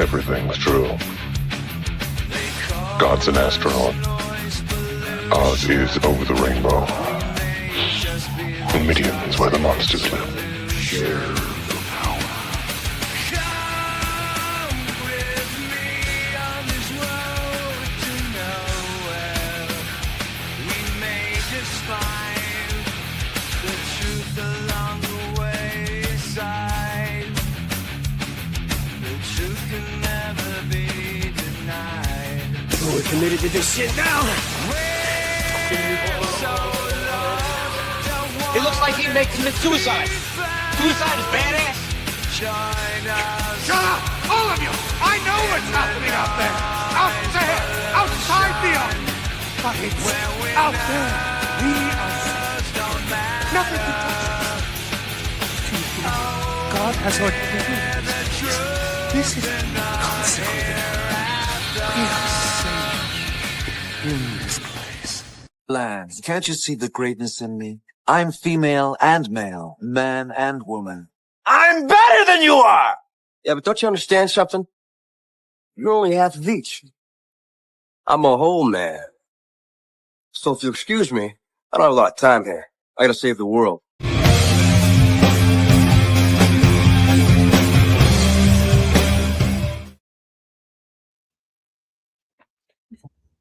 Everything's true. God's an astronaut. Oz is over the rainbow. The Midian is where the monsters live. Share the power. We're committed to this shit now. It looks like he may commit suicide. Suicide is badass. Shut up, all of you! I know what's happening out there. Out there, outside the ark. But it's out there. We are safe. Nothing can touch us. God has ordained this. This is consecrated. We are safe in this place. Lance, can't you see the greatness in me? I'm female and male, man and woman. I'm better than you are! Yeah, but don't you understand something? You're only half of each. I'm a whole man. So if you excuse me, I don't have a lot of time here. I gotta save the world.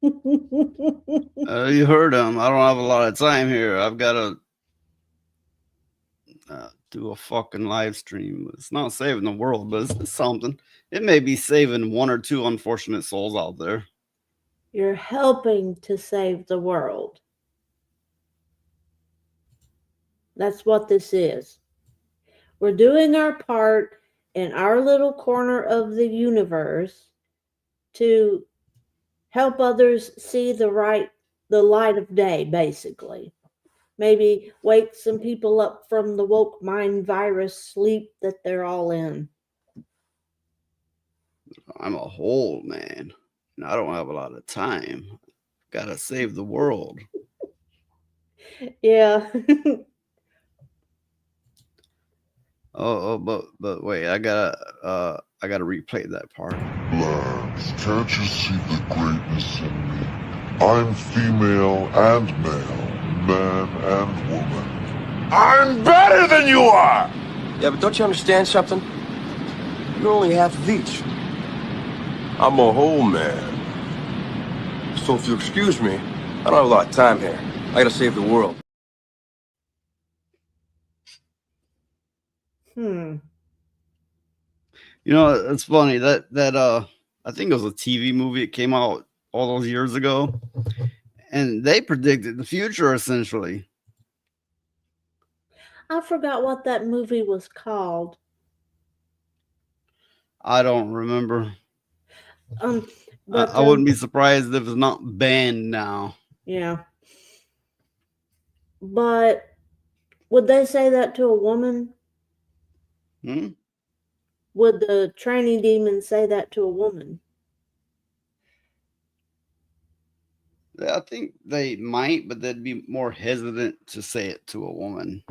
You heard him. I don't have a lot of time here. I've got to do a fucking live stream. It's not saving the world, but it's something. It may be saving one or two unfortunate souls out there. You're helping to save the world. That's what this is. We're doing our part in our little corner of the universe to help others see the light of day, basically. Maybe wake some people up from the woke mind virus sleep that they're all in. I'm a whole man, and I don't have a lot of time. Gotta save the world. Yeah. but wait, I gotta replay that part. Lance, can't you see the greatness in me? I'm female and male, man and woman. I'm better than you are! Yeah, but don't you understand something? You're only half of each. I'm a whole man. So if you excuse me, I don't have a lot of time here. I gotta save the world. You know, it's funny that I think it was a TV movie. It came out all those years ago, and they predicted the future essentially. I forgot what that movie was called. I don't remember. But I wouldn't be surprised if it's not banned now. Yeah. But would they say that to a woman? Would the training demon say that to a woman? I think they might, but they'd be more hesitant to say it to a woman.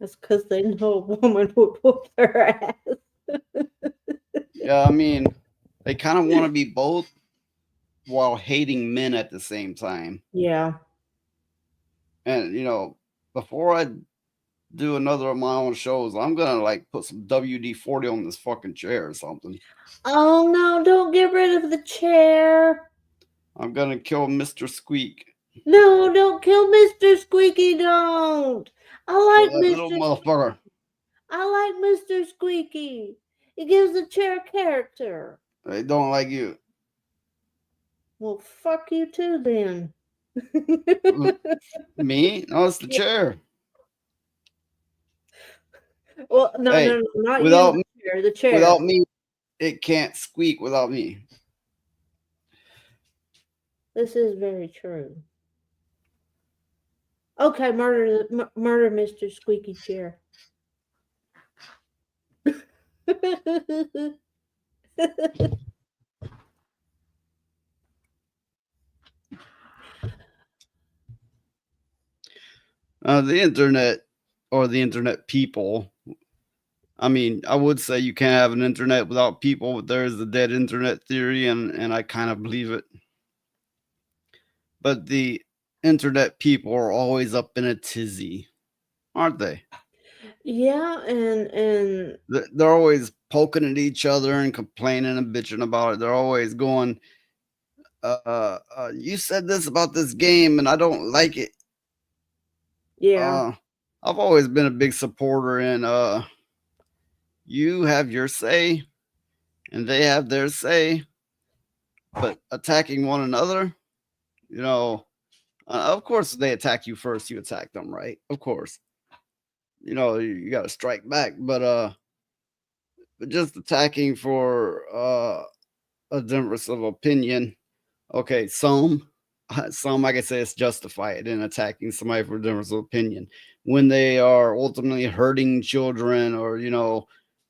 That's because they know a woman would whoop their ass. Yeah, I mean, they kind of want to be both while hating men at the same time. Yeah. And, you know, before I do another of my own shows, I'm going to, like, put some WD-40 on this fucking chair or something. Oh, no, don't get rid of the chair. I'm going to kill Mr. Squeak. No, don't kill Mr. Squeaky, don't. I like little motherfucker. I like Mr. Squeaky. He gives the chair character. They don't like you. Well, fuck you too, then. Me? No, it's the chair. Well, no, Hey, no, not without you. The chair. Without me, it can't squeak without me. This is very true. Okay, murder Mr. Squeaky Chair. The internet, or the internet people, I mean, I would say you can't have an internet without people, but there is the dead internet theory, and I kind of believe it. But the internet people are always up in a tizzy, aren't they? Yeah, and They're always poking at each other and complaining and bitching about it. They're always going, you said this about this game and I don't like it. yeah, I've always been a big supporter in you have your say and they have their say, but attacking one another, you know, of course they attack you first, you attack them, right? Of course. You know, you got to strike back, but just attacking for a difference of opinion. Okay, some I can say it's justified in attacking somebody for a difference of opinion when they are ultimately hurting children or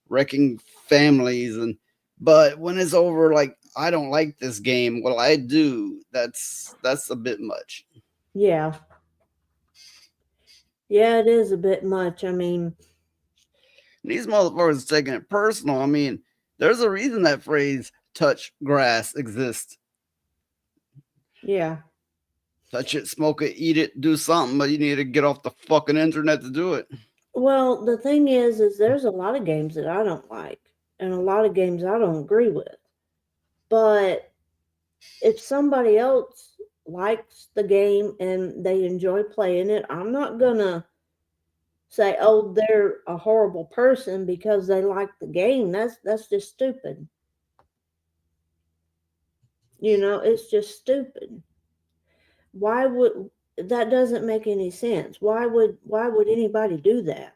wrecking families. And but when it's over, like, I don't like this game, well, I do. That's a bit much. yeah, yeah. It is a bit much. I mean, These motherfuckers are taking it personal. I mean, there's a reason that phrase "touch grass" exists. yeah. Touch it, smoke it, eat it, do something, but you need to get off the fucking internet to do it. Well, the thing is there's a lot of games that I don't like, and a lot of games I don't agree with. But if somebody else likes the game and they enjoy playing it, I'm not gonna say, "Oh, they're a horrible person because they like the game." That's just stupid. It's just stupid. Why would that doesn't make any sense? Why would anybody do that?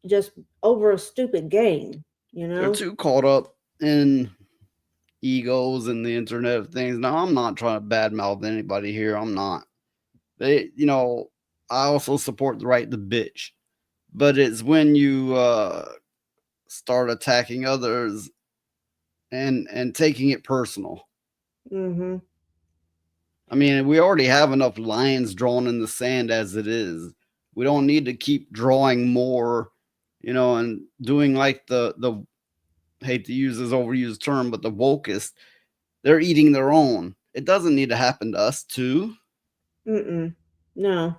Just over a stupid game, you They're know? too caught up in egos and the internet of things. Now, I'm not trying to badmouth anybody here. I'm not. I also support the right to bitch, but it's when you start attacking others and taking it personal. Mhm. I mean, we already have enough lines drawn in the sand as it is. We don't need to keep drawing more, and doing like the hate to use this overused term, but the wokest, they're eating their own. It doesn't need to happen to us too. Mm-mm. No.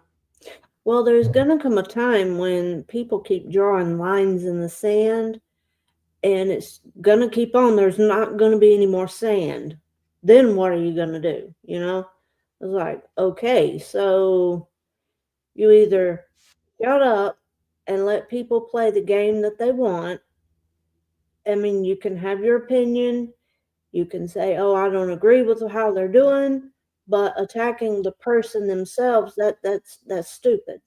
Well, there's gonna come a time when people keep drawing lines in the sand, and it's gonna keep on. There's not gonna be any more sand. Then what are you gonna do? It's like, okay, so you either shut up and let people play the game that they want. I mean, you can have your opinion. You can say, "Oh, I don't agree with how they're doing," but attacking the person themselves, that's stupid.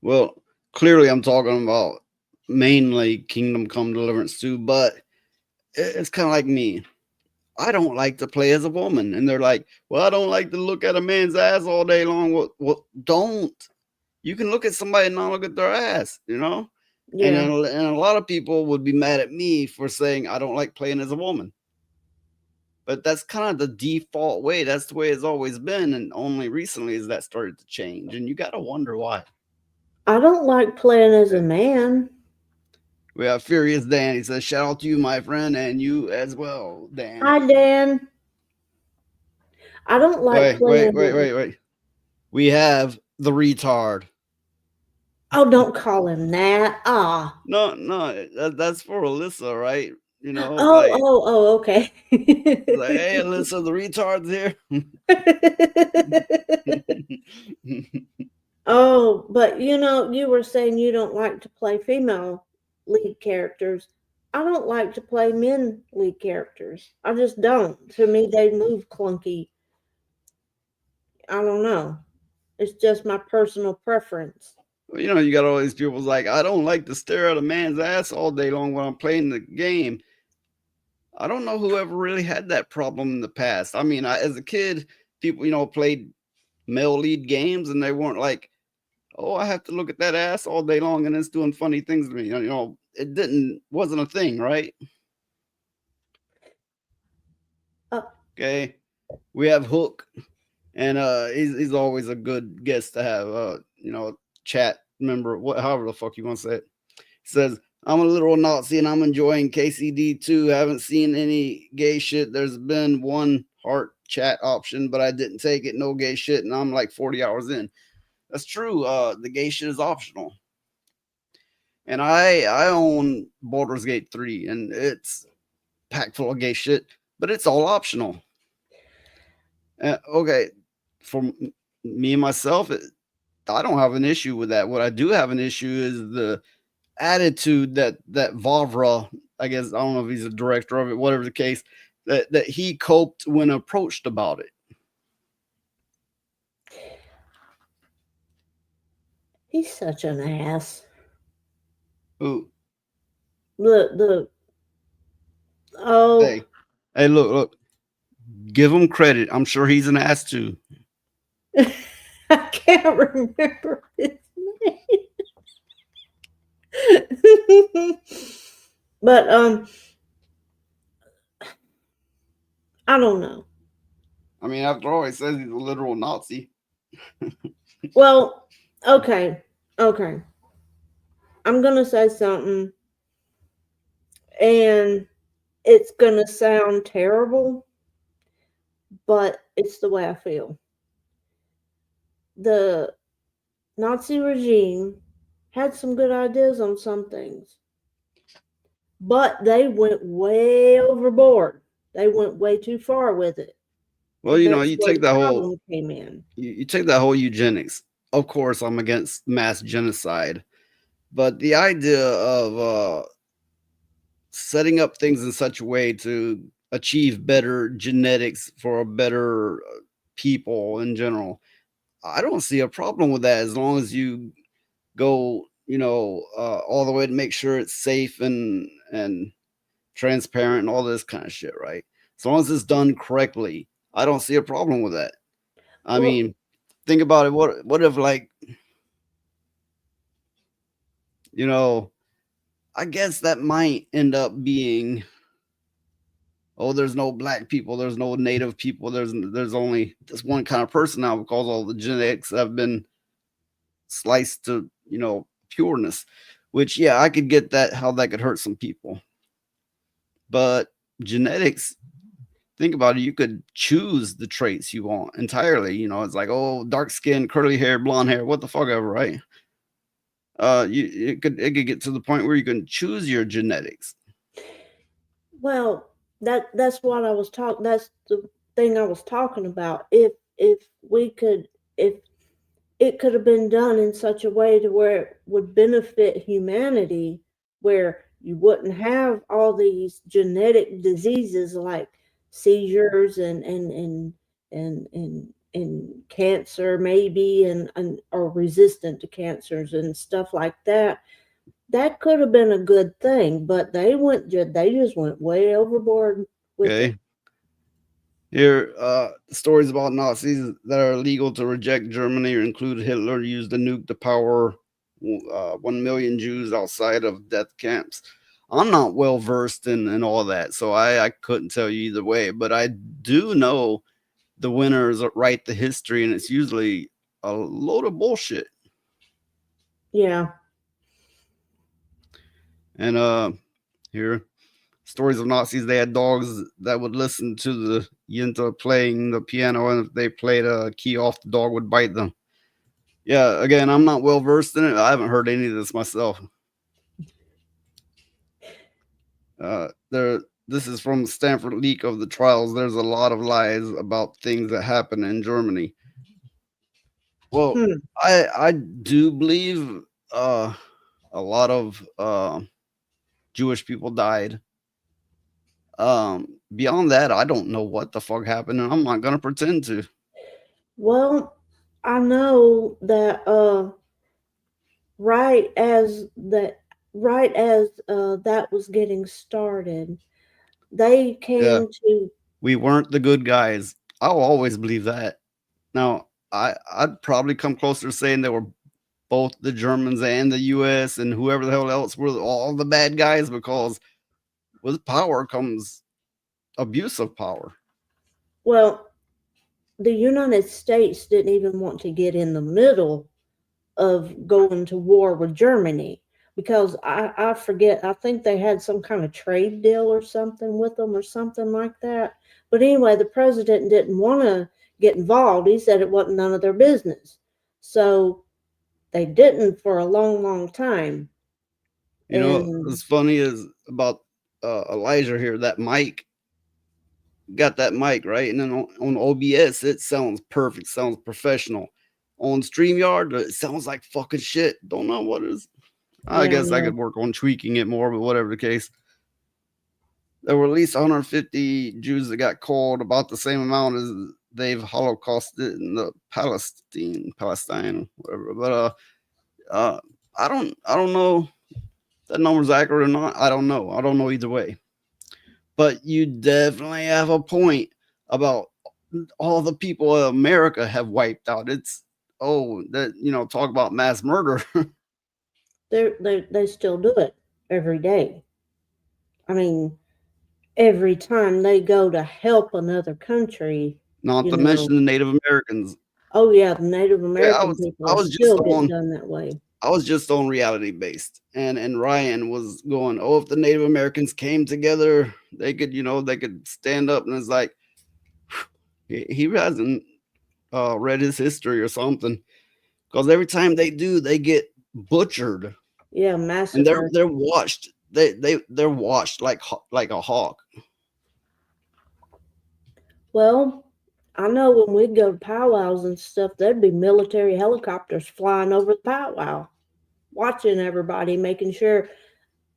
Well, clearly I'm talking about mainly Kingdom Come Deliverance 2, but it's kind of like me. I don't like to play as a woman. And they're like, well, I don't like to look at a man's ass all day long. Well, don't. You can look at somebody and not look at their ass, And, Yeah. and a lot of people would be mad at me for saying I don't like playing as a woman. But that's kind of the default way. That's the way it's always been. And only recently has that started to change. And you got to wonder why. I don't like playing as a man. We have Furious Dan. He says, shout out to you, my friend, and you as well, Dan. Hi, Dan. I don't like playing as a. Wait. We have the retard. Oh, don't call him that. Ah. No, that's for Alyssa, right? Okay. Like, hey, Alyssa, the retard's here. Oh, but you were saying you don't like to play female lead characters. I don't like to play men lead characters. I just don't. To me, they move clunky. I don't know. It's just my personal preference. You got all these people like, I don't like to stare at a man's ass all day long when I'm playing the game. I don't know who ever really had that problem in the past. I mean, as a kid, people, played male lead games and they weren't like, oh, I have to look at that ass all day long and it's doing funny things to me. It wasn't a thing, right? Okay. We have Hook, and he's always a good guest to have. Chat member, however the fuck you want to say it. He says, I'm a literal Nazi and I'm enjoying KCD too. Haven't seen any gay shit. There's been one heart chat option, but I didn't take it. No gay shit, and I'm like 40 hours in. That's true. The gay shit is optional. And I own Baldur's Gate 3 and it's packed full of gay shit, but it's all optional. Okay, for me and myself, I don't have an issue with that. What I do have an issue is the attitude that Vavra, I guess I don't know if he's a director of it, whatever the case, that he coped when approached about it. He's such an ass. Ooh, The oh, hey, look, give him credit. I'm sure he's an ass too. I can't remember his name. But I don't know. I mean, after all, he says he's a literal Nazi. Well, okay. I'm gonna say something, and it's gonna sound terrible, but it's the way I feel. The Nazi regime had some good ideas on some things, but they went way overboard. They went way too far with it. Well, And you know, that's you where take the that whole problem came in. you take that whole eugenics. Of course, I'm against mass genocide, but the idea of setting up things in such a way to achieve better genetics for a better people in general, I don't see a problem with that as long as you go, all the way to make sure it's safe and transparent and all this kind of shit, right? As long as it's done correctly, I don't see a problem with that. I Well, mean, think about it. What if, like, you know, I guess that might end up being, oh, there's no black people, there's no native people, there's only this one kind of person now because all the genetics have been sliced to, pureness. Which, yeah, I could get that, how that could hurt some people. But genetics, think about it, you could choose the traits you want entirely. It's like, oh, dark skin, curly hair, blonde hair, what the fuck ever, right? It could get to the point where you can choose your genetics. well, that's what I was talking. That's the thing I was talking about. If we could, if it could have been done in such a way to where it would benefit humanity, where you wouldn't have all these genetic diseases like seizures and cancer maybe and or resistant to cancers and stuff like that. That could have been a good thing, but they just went way overboard with it. Okay. Here, stories about Nazis that are illegal to reject Germany include Hitler used a nuke to power 1 million Jews outside of death camps. I'm not well versed in all that, so I couldn't tell you either way, but I do know the winners write the history, and it's usually a load of bullshit. Yeah. And here, stories of Nazis, they had dogs that would listen to the Yinta playing the piano, and if they played a key off, the dog would bite them. Yeah, again, I'm not well versed in it. I haven't heard any of this myself. This is from Stanford leak of the trials. There's a lot of lies about things that happen in Germany. Well, I do believe a lot of Jewish people died. Beyond that, I don't know what the fuck happened, and I'm not gonna pretend to. Well, I know that right as that that was getting started, they came to We weren't the good guys. I'll always believe that. Now, I'd probably come closer to saying they were both the Germans and the US and whoever the hell else were all the bad guys, because with power comes abuse of power. well, the United States didn't even want to get in the middle of going to war with Germany. because I forget, I think they had some kind of trade deal or something with them or something like that. But anyway, the president didn't want to get involved. He said it wasn't none of their business. So they didn't for a long, long time. You know, And what's funny is about Elijah here. That mic got that mic right, and then on OBS it sounds perfect, sounds professional. On StreamYard, it sounds like fucking shit. Don't know what it is. I yeah, guess I could work on tweaking it more, but whatever the case. There were at least 150 Jews that got called, about the same amount as they've holocausted in the Palestine, whatever. But I don't know if that number's accurate or not. I don't know. I don't know either way. But you definitely have a point about all the people of America have wiped out. It's talk about mass murder. they still do it every day. I mean, every time they go to help another country, Not you to know. mention the Native Americans. Oh yeah, the Native Yeah, American people I are was just still getting on done that way. I was just on reality based, and Ryan was going, oh, if the Native Americans came together, they could stand up, and it's like he hasn't read his history or something, because every time they do, they get butchered, Yeah, and massacre. they're watched. They're watched like a hawk. Well, I know when we'd go to powwows and stuff, there'd be military helicopters flying over the powwow, watching everybody, making sure.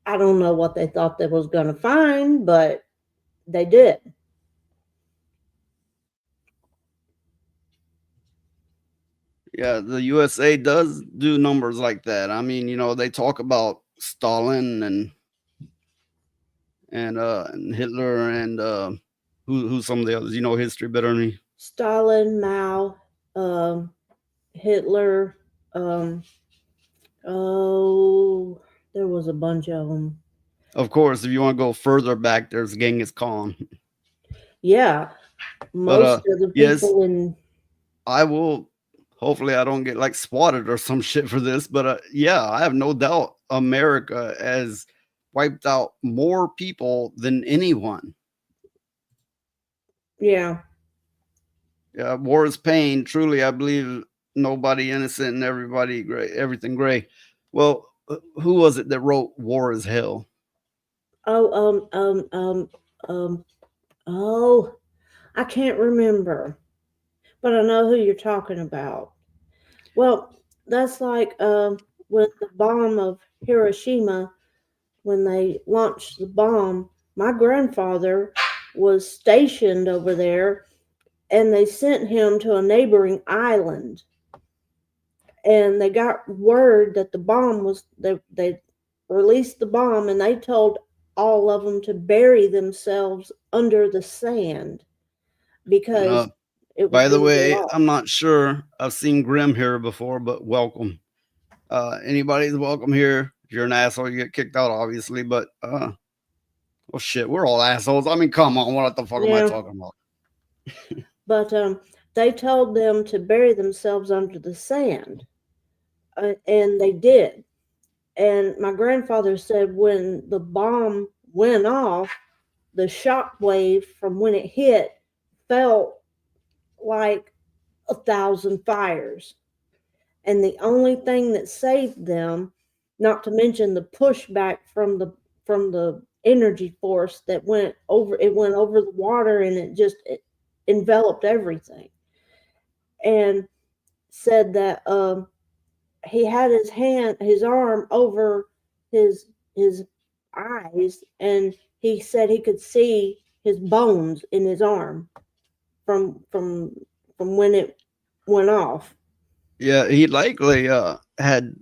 I don't know what they thought they was going to find, but they did. Yeah, the USA does do numbers like that. I mean, they talk about Stalin and Hitler and who's some of the others. You know history better than me. Stalin, Mao, um, Hitler. Um, oh, there was a bunch of them. Of course, if you want to go further back, there's Genghis Khan. Yeah, But most of the yes, people in. I will. Hopefully, I don't get like swatted or some shit for this. But yeah, I have no doubt America has wiped out more people than anyone. Yeah. Yeah, war is pain. Truly, I believe nobody innocent and everybody gray, everything gray. Well, who was it that wrote "War is Hell"? Oh, oh, I can't remember, but I know who you're talking about. Well, that's like with the bomb of Hiroshima, when they launched the bomb. My grandfather was stationed over there, and they sent him to a neighboring island. And they got word that the bomb was, they released the bomb, and they told all of them to bury themselves under the sand And because it was by the going to go way, off. I'm not sure. I've seen Grim here before, but welcome. Anybody's welcome here. If you're an asshole, you get kicked out, obviously. But well, shit, we're all assholes. I mean, come on, what the fuck am I Yeah, talking about? but they told them to bury themselves under the sand, and they did. And my grandfather said when the bomb went off, the shock wave from when it hit felt like 1,000 fires. And the only thing that saved them, not to mention the pushback from the energy force that went over the water, and it enveloped everything. And said that he had his arm over his eyes, and he said he could see his bones in his arm from from from when it went off. Yeah, he likely had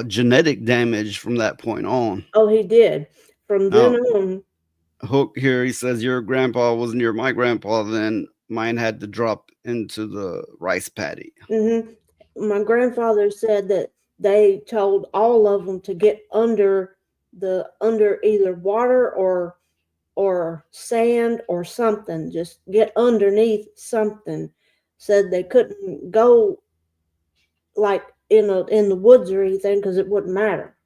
genetic damage from that point on. Oh, he did. From then Now, on. Hook here, he says your grandpa was near my grandpa, then mine had to drop into the rice paddy. My grandfather said that they told all of them to get under either water or sand or something, just get underneath something. Said they couldn't go like in the woods or anything because it wouldn't matter.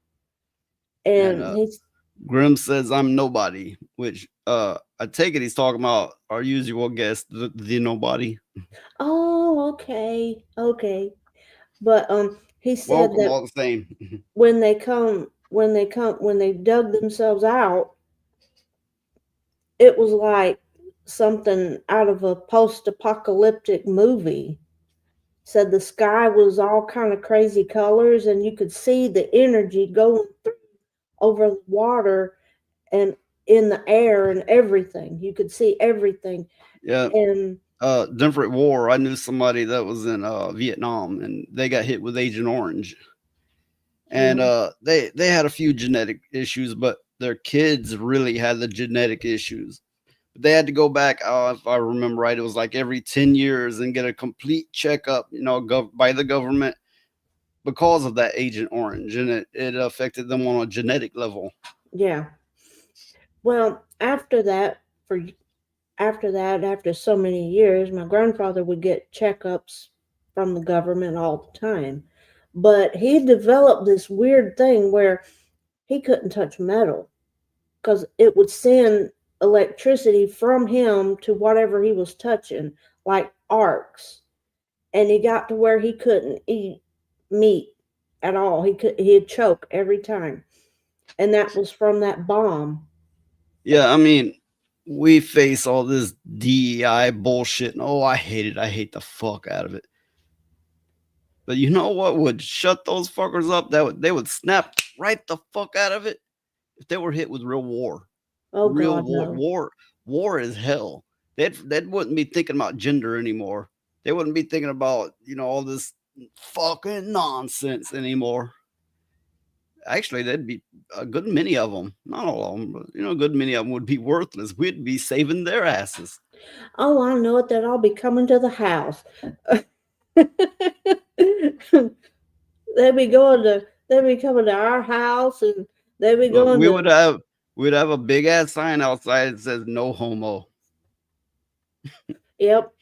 And And he's Grimm says I'm nobody, which I take it he's talking about our usual guest, the nobody. oh, okay, okay. But he said Welcome that all the same. when they dug themselves out, it was like something out of a post-apocalyptic movie. Said the sky was all kind of crazy colors, and you could see the energy going through over the water and in the air and everything. You could see everything. Yeah. And Different war. I knew somebody that was in Vietnam and they got hit with Agent Orange. And they had a few genetic issues, but their kids really had the genetic issues. They had to go back, if I remember right, it was like every 10 years and get a complete checkup, by the government because of that Agent Orange. And it affected them on a genetic level. yeah. Well, after so many years, my grandfather would get checkups from the government all the time. But he developed this weird thing where he couldn't touch metal because it would send electricity from him to whatever he was touching, like arcs. And he got to where he couldn't eat meat at all. He'd choke every time. And that was from that bomb. Yeah, I mean, we face all this DEI bullshit, and oh, I hate it. I hate the fuck out of it. But you know what would shut those fuckers up? They would snap right the fuck out of it if they were hit with real war. Oh Real God, war, no. war is hell. They wouldn't be thinking about gender anymore. They wouldn't be thinking about all this fucking nonsense anymore. Actually, there'd be a good many of them, not all of them, but a good many of them would be worthless. We'd be saving their asses. Oh, I know it. They'd all be coming to the house. They'd be coming to our house, and they'd be Look, going to. we'd have a big ass sign outside that says "No homo." Yep.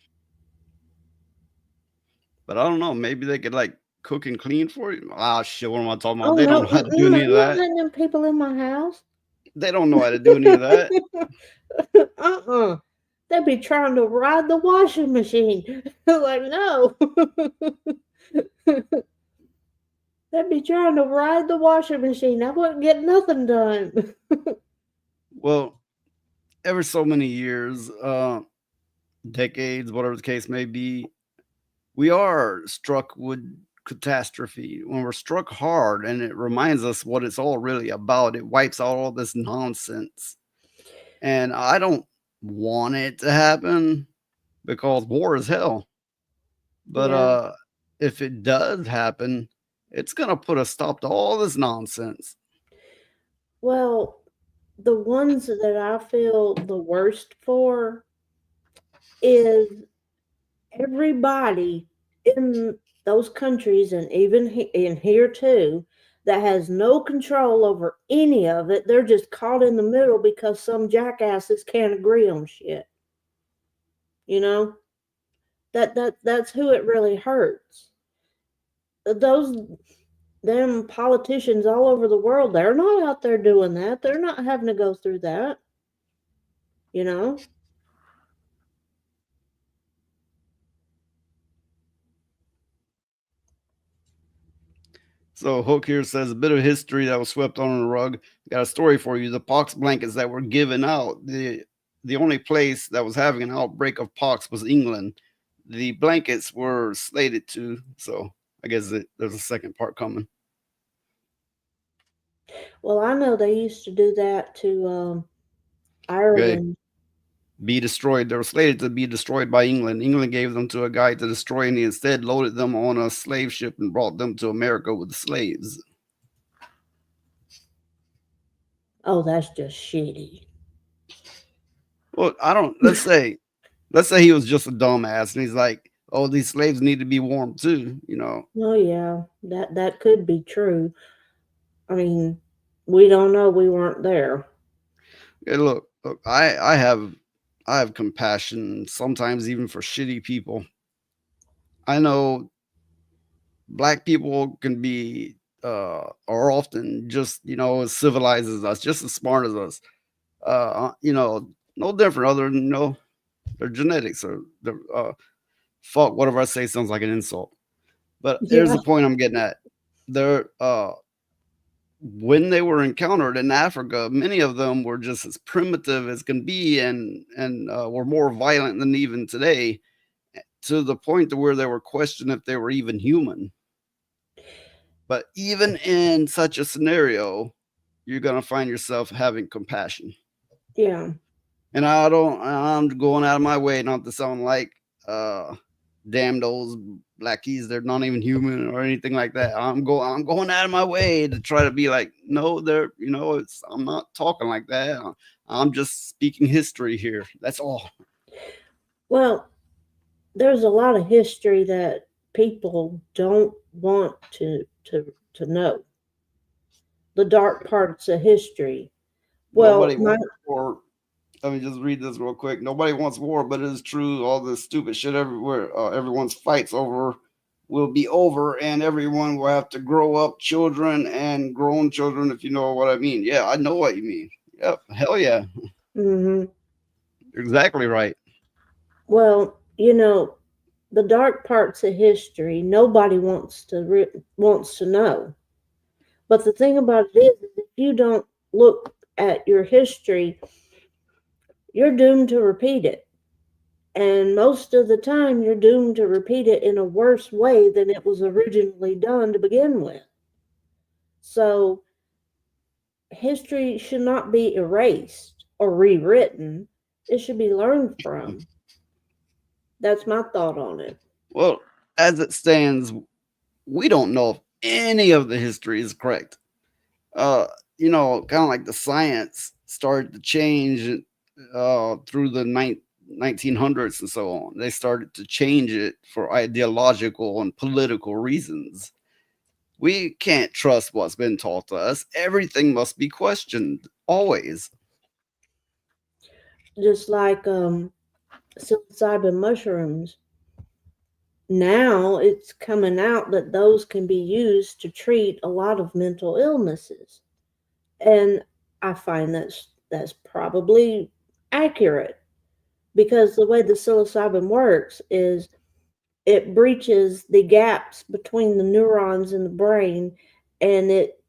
But I don't know. Maybe they could like cook and clean for you. Ah, shit. What am I talking about? Oh They don't no, know how to do any I'm of not that. letting them people in my house. They don't know how to do any of that. They'd be trying to ride the washing machine. Like, no. They'd be trying to ride the washing machine. I wouldn't get nothing done. Well, ever so many years, decades, whatever the case may be, we are struck with catastrophe. When we're struck hard and it reminds us what it's all really about, it wipes out all this nonsense. And I don't want it to happen because war is hell. But Yeah. if it does happen, it's gonna put a stop to all this nonsense. Well, the ones that I feel the worst for is everybody in those countries and even in here too that has no control over any of it. They're just caught in the middle because some jackasses can't agree on shit. You know? That's who it really hurts. Those them politicians all over the world, they're not out there doing that. They're not having to go through that. You know? So Hook here says a bit of history that was swept under the rug. Got a story for you. The pox blankets that were given out. The only place that was having an outbreak of pox was England. The blankets were slated to. So I guess there's a second part coming. Well, I know they used to do that to Okay. Ireland. Be destroyed. They were slated to be destroyed by England. England gave them to a guy to destroy, and he instead loaded them on a slave ship and brought them to America with the slaves. Oh, that's just shitty. Well, I don't. Let's say he was just a dumbass, and he's like, "Oh, these slaves need to be warm too," Oh yeah, that could be true. I mean, we don't know. We weren't there. Hey, look, I have compassion sometimes even for shitty people. I know black people can be are often just, as civilized as us, just as smart as us. No different other than, their genetics or their fuck, whatever I say sounds like an insult. But here's Yeah. the point I'm getting at. They're when they were encountered in Africa, many of them were just as primitive as can be, and were more violent than even today, to the point to where they were questioned if they were even human. But even in such a scenario, you're gonna find yourself having compassion. Yeah. And I'm going out of my way not to sound like damn those blackies, they're not even human or anything like that. I'm going out of my way to try to be like, no, they're, I'm not talking like that. I'm just speaking history here. That's all. Well, there's a lot of history that people don't want to know. The dark parts of history. Well, Nobody wants war. Let me just read this real quick. Nobody wants war, but it is true. All this stupid shit everywhere, everyone's fights over will be over, and everyone will have to grow up, children and grown children, if you know what I mean. Yeah, I know what you mean. Yep, hell yeah, hmm you're exactly right. well, the dark parts of history, nobody wants to know. But the thing about it is, if you don't look at your history, you're doomed to repeat it. And most of the time, you're doomed to repeat it in a worse way than it was originally done to begin with. So, history should not be erased or rewritten, it should be learned from. That's my thought on it. Well, as it stands, we don't know if any of the history is correct. Kind of like the science started to change through the 1900s and so on. They started to change it for ideological and political reasons. We can't trust what's been taught to us. Everything must be questioned always. Just like psilocybin mushrooms, now it's coming out that those can be used to treat a lot of mental illnesses. And I find that's probably accurate, because the way the psilocybin works is it breaches the gaps between the neurons in the brain, and it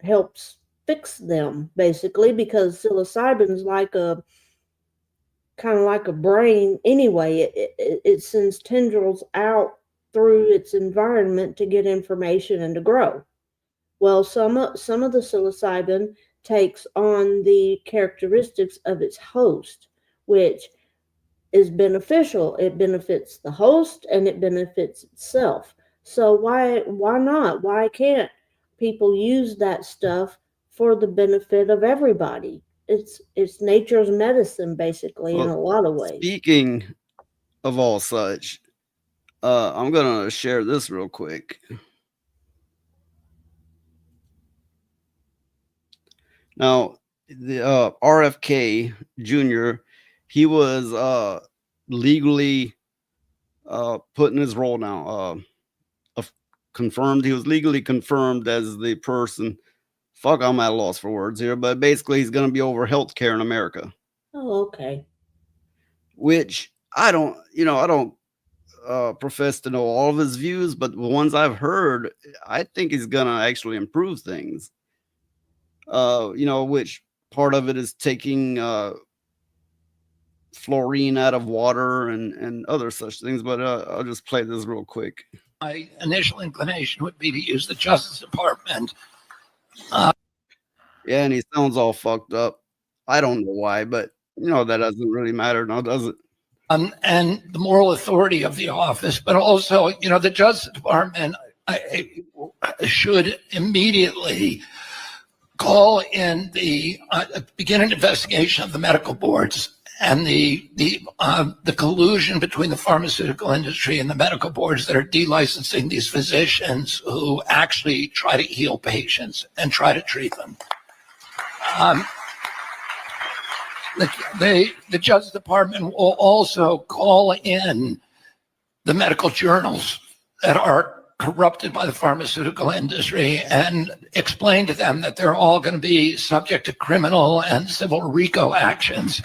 helps fix them basically, because psilocybin's like a kind of like a brain anyway. It sends tendrils out through its environment to get information and to grow. Well, some of the psilocybin takes on the characteristics of its host, which is beneficial. It benefits the host and it benefits itself. So why not? Why can't people use that stuff for the benefit of everybody? It's nature's medicine basically in Well, a lot of ways. speaking of all such, I'm gonna share this real quick. Now, the RFK Jr., he was legally put in his role now. Confirmed, he was legally confirmed as the person. Fuck, I'm at a loss for words here, but basically, he's going to be over healthcare in America. Oh, okay. Which I don't profess to know all of his views, but the ones I've heard, I think he's going to actually improve things. Which part of it is taking fluorine out of water and other such things. But I'll just play this real quick. My initial inclination would be to use the Justice Department. Yeah, and he sounds all fucked up. I don't know why, but that doesn't really matter now, does it? And the moral authority of the office, but also, the Justice Department should immediately call in begin an investigation of the medical boards and the collusion between the pharmaceutical industry and the medical boards that are delicensing these physicians who actually try to heal patients and try to treat them. The Justice Department will also call in the medical journals that are corrupted by the pharmaceutical industry and explain to them that they're all going to be subject to criminal and civil RICO actions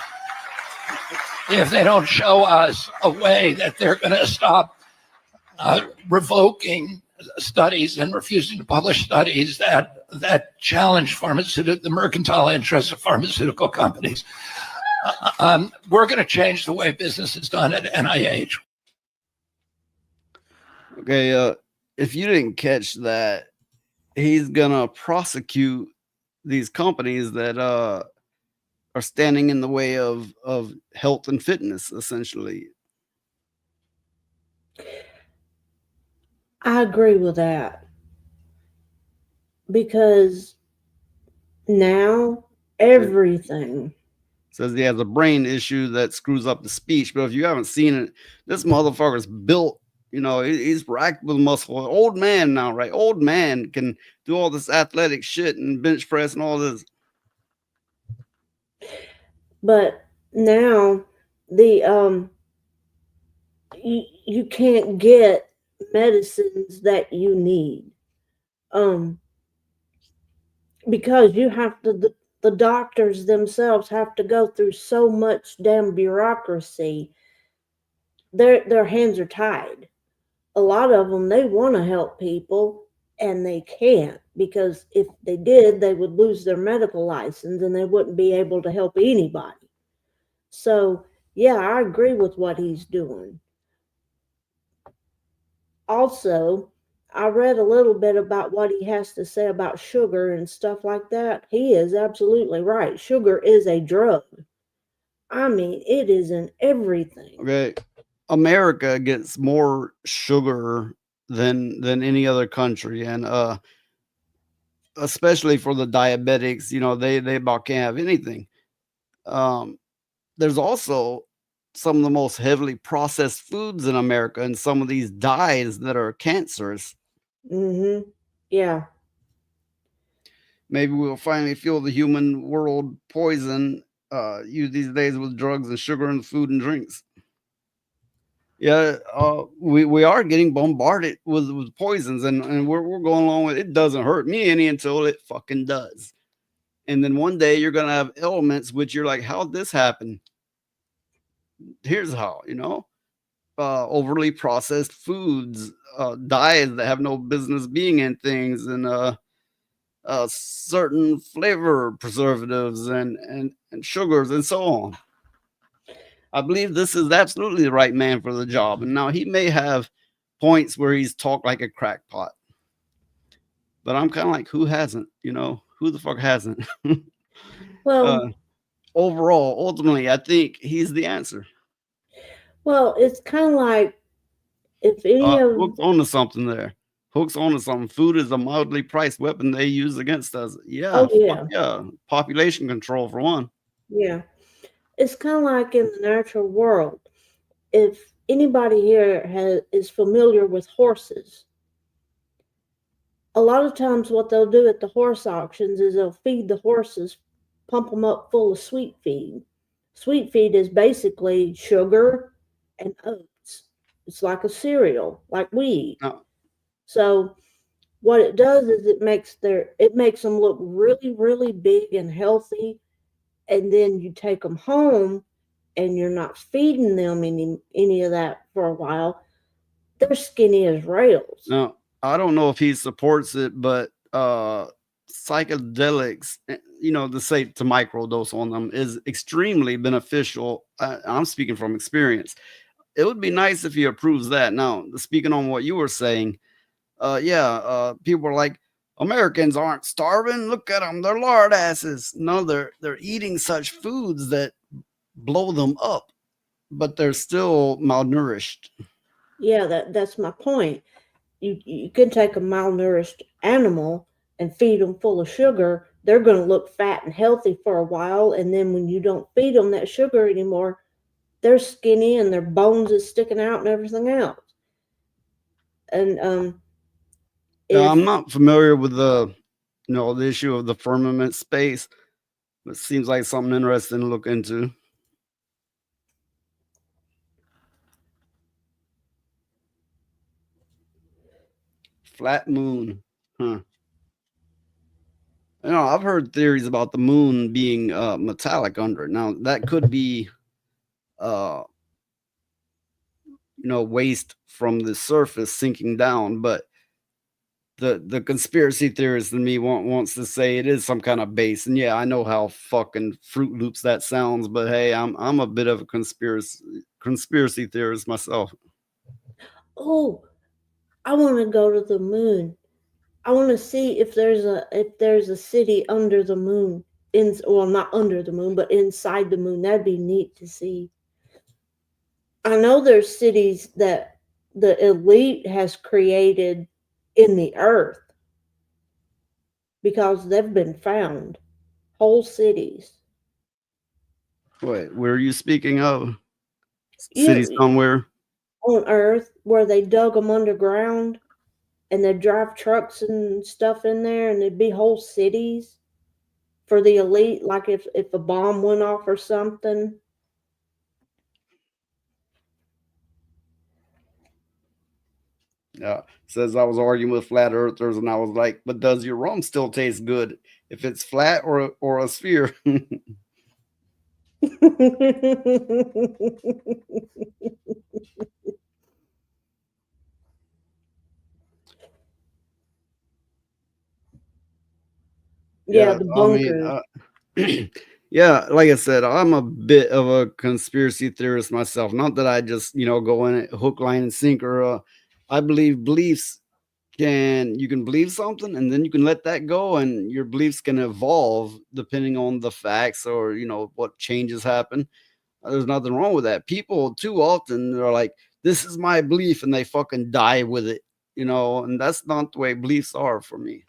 if they don't show us a way that they're going to stop revoking studies and refusing to publish studies that challenge the mercantile interests of pharmaceutical companies. We're going to change the way business is done at NIH. Okay, if you didn't catch that, he's gonna prosecute these companies that are standing in the way of health and fitness, essentially. I agree with that because now everything. Says he has a brain issue that screws up the speech. But if you haven't seen it, this motherfucker's built, he's racked with muscle. Old man now, right? Old man can do all this athletic shit and bench press and all this. But now the you can't get medicines that you need. Because you have to the doctors themselves have to go through so much damn bureaucracy. Their hands are tied. A lot of them, they want to help people and they can't, because if they did, they would lose their medical license and they wouldn't be able to help anybody. So yeah, I agree with what he's doing. Also, I read a little bit about what he has to say about sugar and stuff like that. He is absolutely right. Sugar is a drug. I mean, it is in everything. Okay. America gets more sugar than any other country, and especially for the diabetics, they about can't have anything. There's also some of the most heavily processed foods in America, and some of these dyes that are cancerous. Mm-hmm. Yeah. Maybe we'll finally feel the human world poison you these days with drugs and sugar and food and drinks. Yeah, we are getting bombarded with poisons, and we're going along with it. Doesn't hurt me any until it fucking does. And then one day you're gonna have elements which you're like, how'd this happen? Here's how, overly processed foods, dyes that have no business being in things, and certain flavor preservatives and sugars and so on. I believe this is absolutely the right man for the job. And now he may have points where he's talked like a crackpot, but I'm kind of like, who hasn't? Who the fuck hasn't? Well, overall, ultimately, I think he's the answer. well, it's kind of like if any of Hook's onto something there. Hook's onto something. Food is a mildly priced weapon they use against us. Yeah. Oh, yeah. Yeah. Population control for one. Yeah. It's kind of like in the natural world. If anybody here is familiar with horses, a lot of times what they'll do at the horse auctions is they'll feed the horses, pump them up full of sweet feed. Sweet feed is basically sugar and oats. It's like a cereal, like we eat. Oh. So what it does is it makes them look really, really big and healthy. And then you take them home and you're not feeding them any of that for a while. They're skinny as rails. Now, I don't know if he supports it, but psychedelics, to say to microdose on them is extremely beneficial. I'm speaking from experience. It would be nice if he approves that. Now, speaking on what you were saying, people are like, Americans aren't starving. Look at them. They're lard asses. No, they're eating such foods that blow them up, but they're still malnourished. Yeah, that's my point. You can take a malnourished animal and feed them full of sugar. They're going to look fat and healthy for a while, and then when you don't feed them that sugar anymore, they're skinny and their bones is sticking out and everything else. And I'm not familiar with the issue of the firmament space. It seems like something interesting to look into. Flat moon. Huh. You know, I've heard theories about the moon being metallic under it. Now that could be uh waste from the surface sinking down, but the conspiracy theorist in me wants to say it is some kind of base. And yeah, I know how fucking Fruit Loops that sounds, but hey, I'm a bit of a conspiracy theorist myself. Oh, I want to go to the moon. I want to see if there's a city under the moon. Well, not under the moon, but inside the moon. That'd be neat to see. I know there's cities that the elite has created in the earth because they've been found. Whole cities. Wait, where are you speaking of? City You somewhere? on earth where they dug them underground and they drive trucks and stuff in there and there'd be whole cities for the elite, like if a bomb went off or something. Yeah. Says I was arguing with flat earthers and I was like, but does your rum still taste good if it's flat or a sphere? Yeah, Yeah, the I mean, bunkers. yeah, like I said, I'm a bit of a conspiracy theorist myself. Not that I just, go in it hook, line, and sinker. I believe beliefs you can believe something and then you can let that go, and your beliefs can evolve depending on the facts or what changes happen. There's nothing wrong with that. People too often are like, "This is my belief," and they fucking die with it, and that's not the way beliefs are for me.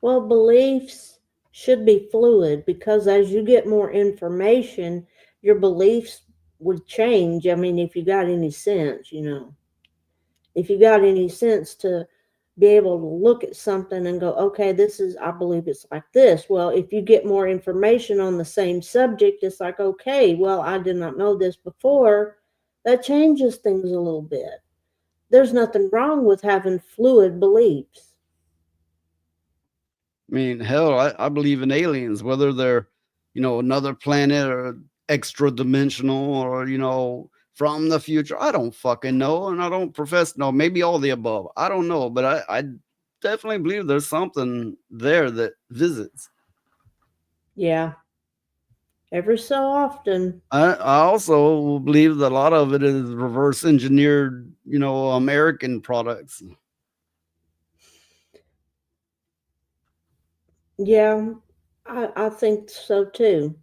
Well, beliefs should be fluid because as you get more information, your beliefs would change. I mean, if you got any sense. If you got any sense to be able to look at something and go, okay, I believe it's like this. Well, if you get more information on the same subject, it's like, okay, well, I did not know this before. That changes things a little bit. There's nothing wrong with having fluid beliefs. I mean, hell, I believe in aliens, whether they're, another planet or extra dimensional or, from the future. I don't fucking know. And I don't profess to know. Maybe all the above. I don't know. But I definitely believe there's something there that visits. Yeah. Every so often. I also believe that a lot of it is reverse engineered, American products. Yeah, I think so too.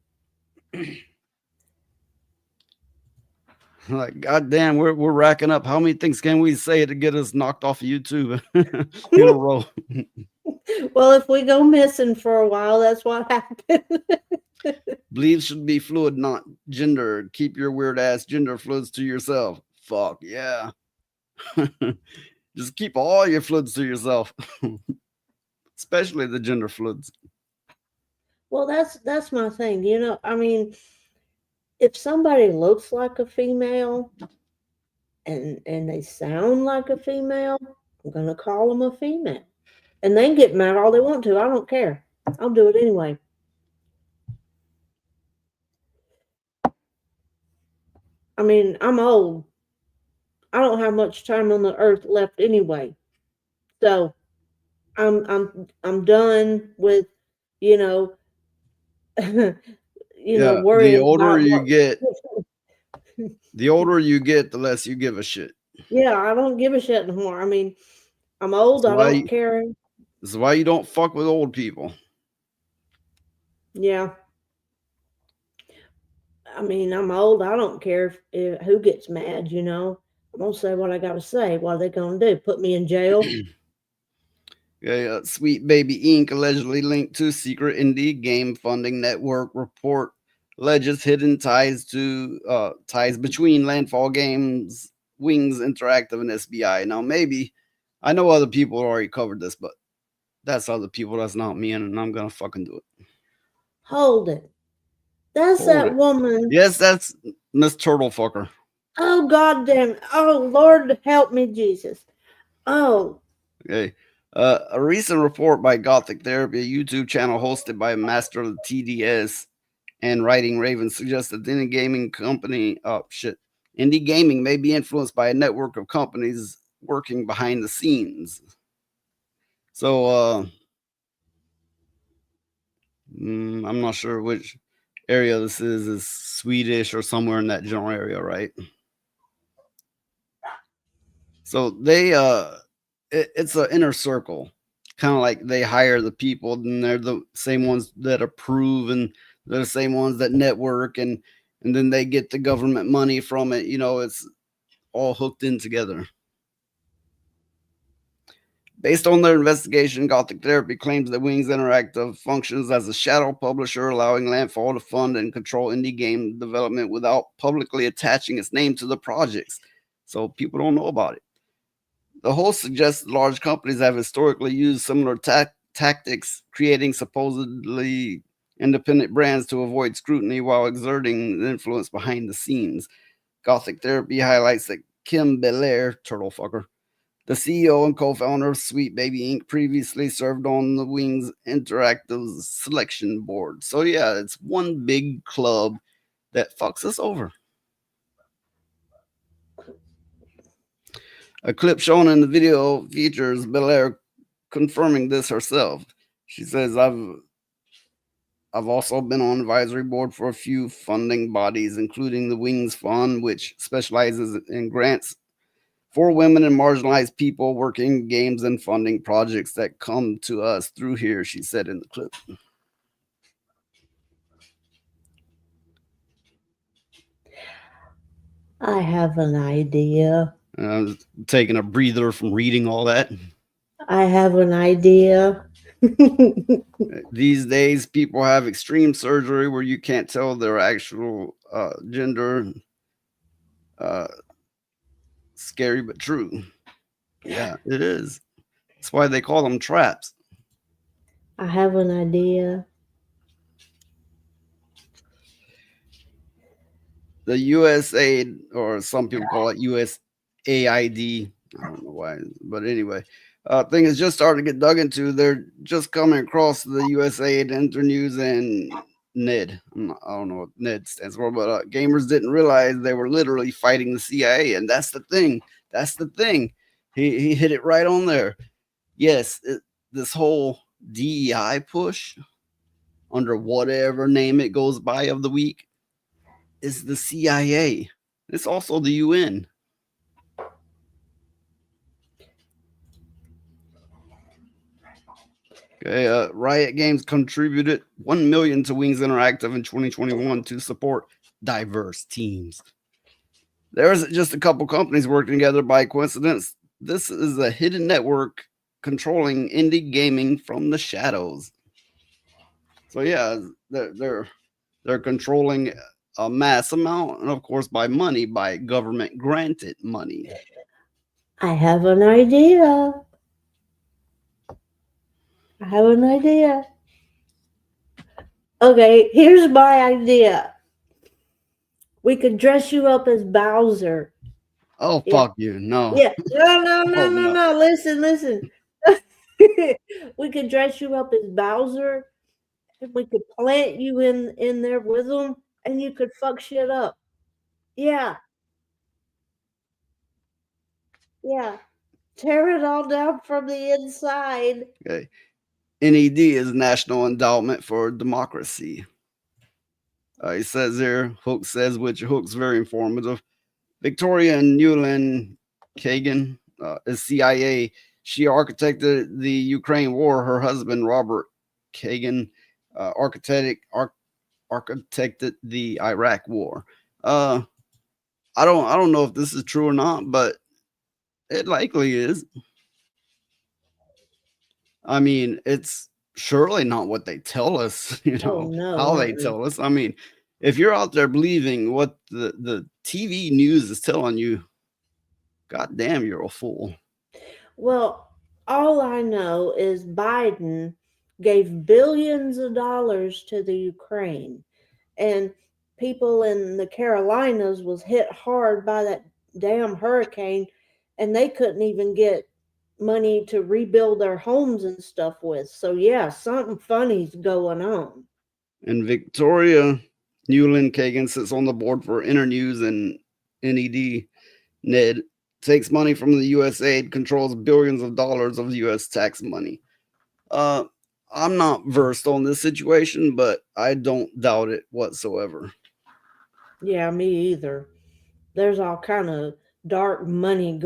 Like, goddamn, we're racking up. How many things can we say to get us knocked off of YouTube in a row? Well, if we go missing for a while, that's what happened. Beliefs should be fluid, not gender. Keep your weird ass gender fluids to yourself. Fuck yeah. Just keep all your fluids to yourself, especially the gender fluids. Well, that's my thing. I mean, if somebody looks like a female and they sound like a female, I'm gonna call them a female. And they can get mad all they want to. I don't care. I'll do it anyway. I mean, I'm old. I don't have much time on the earth left anyway. So I'm done with, you know, Yeah, worrying about what. the older you get, the less you give a shit. Yeah, I don't give a shit anymore. I mean, I'm old. I don't care. This is why you don't fuck with old people. Yeah. I mean, I'm old. I don't care who gets mad. I'm gonna say what I gotta say. What are they gonna do? Put me in jail? Yeah, Sweet Baby Inc. allegedly linked to secret indie game funding network report alleges hidden ties between Landfall Games, Wings Interactive, and SBI. Now, maybe I know other people already covered this, but that's other people. That's not me, and I'm gonna fucking do it. Hold it. That's that woman. Yes, that's Miss Turtlefucker. Oh, goddamn. Oh, Lord, help me, Jesus. Oh. Okay. A recent report by Gothic Therapy, a YouTube channel hosted by a master of the TDS and Writing Raven, suggests that indie gaming may be influenced by a network of companies working behind the scenes. So, I'm not sure which area this is Swedish or somewhere in that general area, right? So it's an inner circle, kind of like they hire the people, and they're the same ones that approve, and they're the same ones that network, and then they get the government money from it. It's all hooked in together. Based on their investigation, Gothic Therapy claims that Wings Interactive functions as a shadow publisher, allowing Landfall to fund and control indie game development without publicly attaching its name to the projects, so people don't know about it. The host suggests large companies have historically used similar tactics, creating supposedly independent brands to avoid scrutiny while exerting influence behind the scenes. Gothic Therapy highlights that Kim Belair, Turtlefucker, the CEO and co-founder of Sweet Baby Inc., previously served on the Wings Interactive selection board. So yeah, it's one big club that fucks us over. A clip shown in the video features Belair confirming this herself. She says, I've also been on advisory board for a few funding bodies, including the Wings Fund, which specializes in grants for women and marginalized people working in games and funding projects that come to us through here, she said in the clip. I have an idea. I was taking a breather from reading all that. I have an idea. These days, people have extreme surgery where you can't tell their actual gender. Scary but true. Yeah, it is. That's why they call them traps. I have an idea. The USAID, or some people call it USAID. I don't know why, but anyway, thing is just starting to get dug into. They're just coming across the USAID Internews and NED. I don't know what NED stands for, but gamers didn't realize they were literally fighting the CIA, and that's the thing. That's the thing. He hit it right on there. Yes, this whole DEI push, under whatever name it goes by of the week, is the CIA. It's also the UN. Okay, Riot Games contributed $1 million to Wings Interactive in 2021 to support diverse teams. There isn't just a couple companies working together by coincidence. This is a hidden network controlling indie gaming from the shadows. So yeah, they're controlling a mass amount, and of course by money, by government granted money. I have an idea. I have an idea. Okay, here's my idea. We could dress you up as Bowser. Oh, fuck you. No. Yeah. No. Listen. We could dress you up as Bowser, and we could plant you in there with them, and you could fuck shit up. Yeah. Yeah. Tear it all down from the inside. Okay. NED is National Endowment for Democracy. He says there, Hook says, which Hook's very informative. Victoria Newland Kagan is CIA. She architected the Ukraine war. Her husband, Robert Kagan, architected the Iraq war. I don't know if this is true or not, but it likely is. I mean, it's surely not what they tell us, how they tell us. I mean, if you're out there believing what the TV news is telling you, goddamn, you're a fool. Well, all I know is Biden gave billions of dollars to the Ukraine, and people in the Carolinas was hit hard by that damn hurricane, and they couldn't even get money to rebuild their homes and stuff with. So yeah, something funny's going on. And Victoria Newland Kagan sits on the board for Internews and NED. Ned takes money from the USAID, controls billions of dollars of US tax money. I'm not versed on this situation, but I don't doubt it whatsoever. Yeah, me either. There's all kind of dark money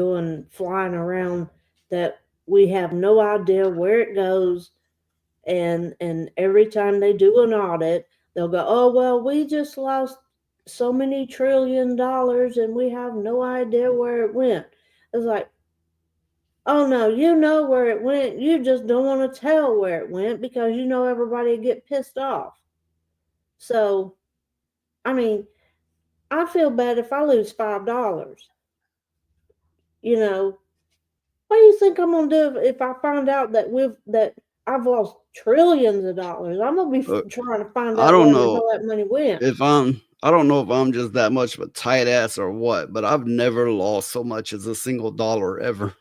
flying around that we have no idea where it goes. And every time they do an audit, they'll go, oh, well, we just lost so many $1 trillion and we have no idea where it went. It's like, oh, no, you know where it went. You just don't want to tell where it went because you know everybody will get pissed off. So, I mean, I feel bad if I lose $5. You know, what do you think I'm gonna do if I find out that I've lost trillions of dollars? I'm gonna be trying to find out where the hell that money went. I don't know if I'm just that much of a tight ass or what, but I've never lost so much as a single dollar ever.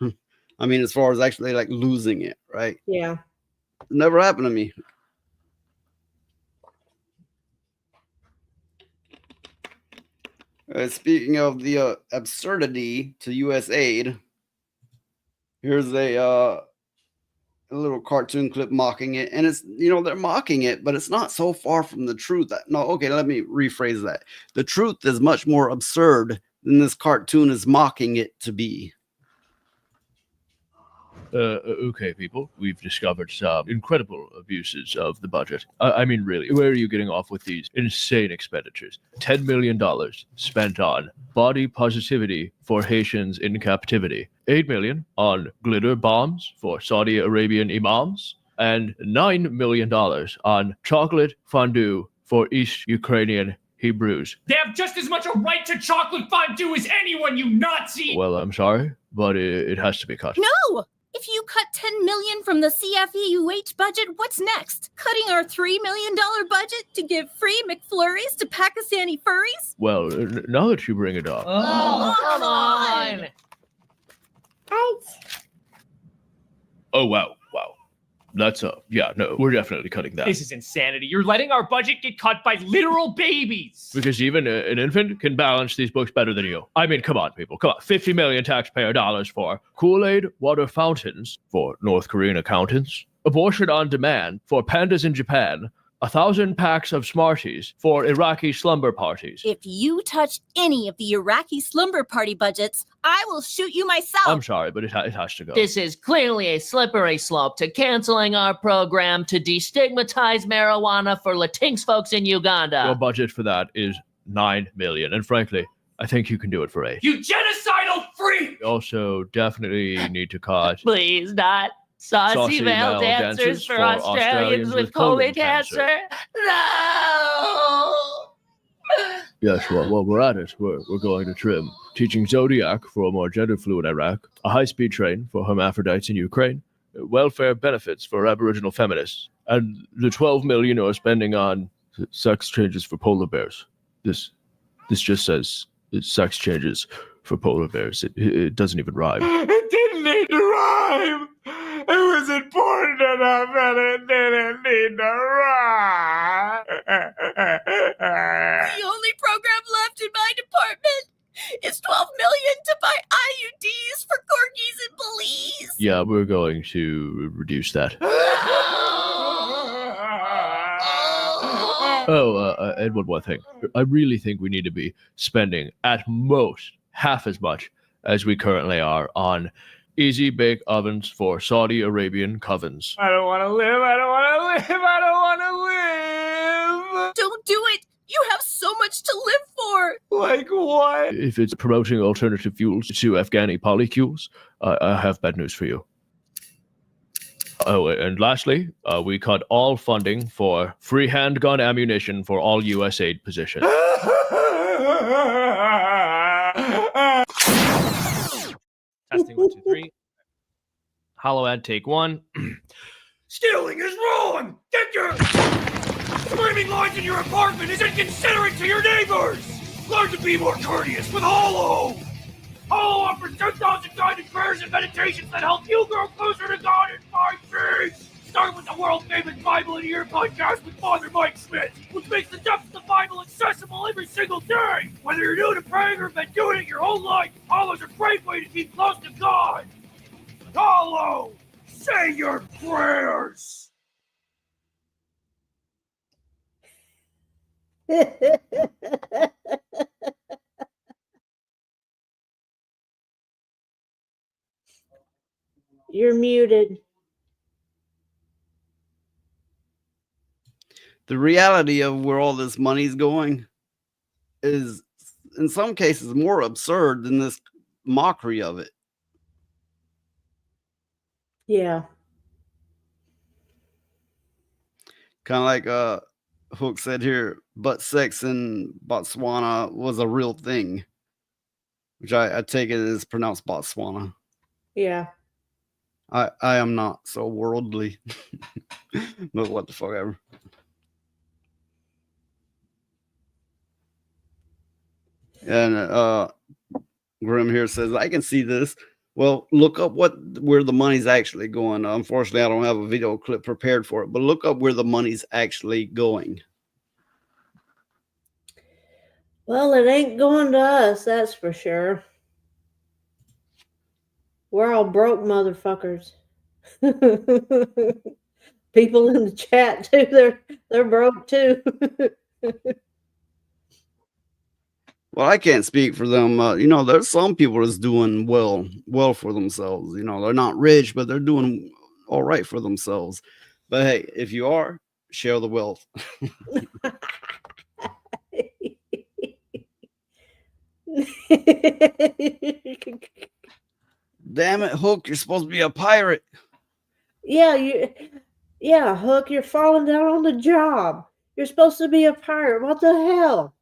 I mean, as far as actually like losing it, right? Yeah. It never happened to me. Speaking of the absurdity to US aid, here's a little cartoon clip mocking it, and it's, you know, they're mocking it, but it's not so far from the truth. No, okay, let me rephrase that. The truth is much more absurd than this cartoon is mocking it to be. Okay, people, we've discovered some incredible abuses of the budget. I mean, really, where are you getting off with these insane expenditures? $10 million spent on body positivity for Haitians in captivity, $8 million on glitter bombs for Saudi Arabian imams, and $9 million on chocolate fondue for East Ukrainian Hebrews. They have just as much a right to chocolate fondue as anyone, you Nazi! Well, I'm sorry, but it has to be cut. No! If you cut $10 million from the CFEUH budget, what's next? Cutting our $3 million budget to give free McFlurries to Pakistani furries? Well, now that you bring it up. Oh, come on! Oh, wow. That's yeah, no, we're definitely cutting that. This is insanity. You're letting our budget get cut by literal babies. Because even an infant can balance these books better than you. I mean, come on, people. Come on. 50 million taxpayer dollars for Kool-Aid water fountains for North Korean accountants. Abortion on demand for pandas in Japan. 1,000 packs of Smarties for Iraqi slumber parties. If you touch any of the Iraqi slumber party budgets, I will shoot you myself. I'm sorry, but it has to go. This is clearly a slippery slope to canceling our program to destigmatize marijuana for Latinx folks in Uganda. Your budget for that is $9 million, and frankly, I think you can do it for $8 million. You genocidal freak! We also definitely need to cut. Please not. Saucy male dancers for Australians with colon cancer. No! Yes, well, while we're at it, we're going to trim teaching Zodiac for a more gender-fluid Iraq, a high-speed train for hermaphrodites in Ukraine, welfare benefits for Aboriginal feminists, and the $12 million you're spending on sex changes for polar bears. This just says sex changes for polar bears. It doesn't even rhyme. It didn't need to rhyme! It was important enough and it didn't need to rhyme! The only program left in my department is $12 million to buy IUDs for corgis in Belize. Yeah, we're going to reduce that. And one more thing. I really think we need to be spending at most half as much as we currently are on easy bake ovens for Saudi Arabian covens. I don't want to live, I don't want to live, I don't want to live! Don't do it! You have so much to live for! Like what? If it's promoting alternative fuels to Afghani polycules, I have bad news for you. Oh, and lastly, we cut all funding for free handgun ammunition for all USAID positions. Testing 1, 2, 3. Hollow ad take 1. Stealing is wrong! Get your screaming lines in your apartment is inconsiderate to your neighbors! Learn to be more courteous with Hollow! Hollow offers 10,000 guided prayers prayers and meditations that help you grow closer to God and find peace. Start with the world-famous Bible in a Year podcast with Father Mike Smith, which makes the depths of the Bible accessible every single day. Whether you're new to praying or have been doing it your whole life, Hollow's a great way to keep close to God. Hollow, say your prayers. You're muted. The reality of where all this money's going is, in some cases, more absurd than this mockery of it. Yeah. Kind of like Hook said here, butt sex in Botswana was a real thing, which I take it as pronounced Botswana. Yeah. I am not so worldly, but what the fuck ever. And Grim here says, I can see this. Well, look up where the money's actually going. Unfortunately, I don't have a video clip prepared for it, but look up where the money's actually going. Well, it ain't going to us, that's for sure. We're all broke motherfuckers. People in the chat too, they're broke too. Well, I can't speak for them. There's some people that's doing well for themselves. They're not rich, but they're doing all right for themselves. But hey, if you are, share the wealth. Damn it, Hook, you're supposed to be a pirate. Yeah, Hook, you're falling down on the job. You're supposed to be a pirate. What the hell?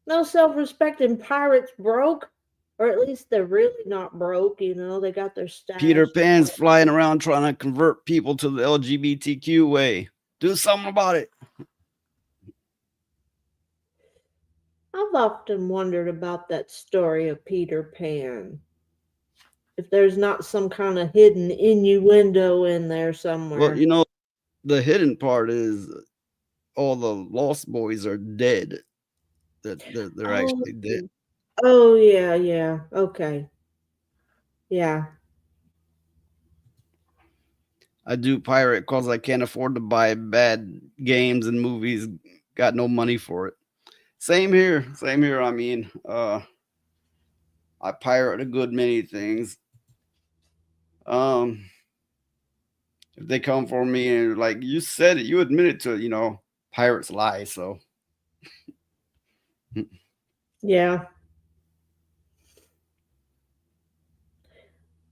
No self-respecting pirates broke. Or at least they're really not broke, they got their stash. Peter Pan's flying around trying to convert people to the LGBTQ way. Do something about it. I've often wondered about that story of Peter Pan. If there's not some kind of hidden innuendo in there somewhere. Well, the hidden part is all the Lost Boys are dead. They're actually dead. Oh, yeah. Okay. Yeah. I do pirate because I can't afford to buy bad games and movies. Got no money for it. Same here. I mean, I pirate a good many things. If they come for me and like you said it, you admitted to it, pirates lie. So yeah.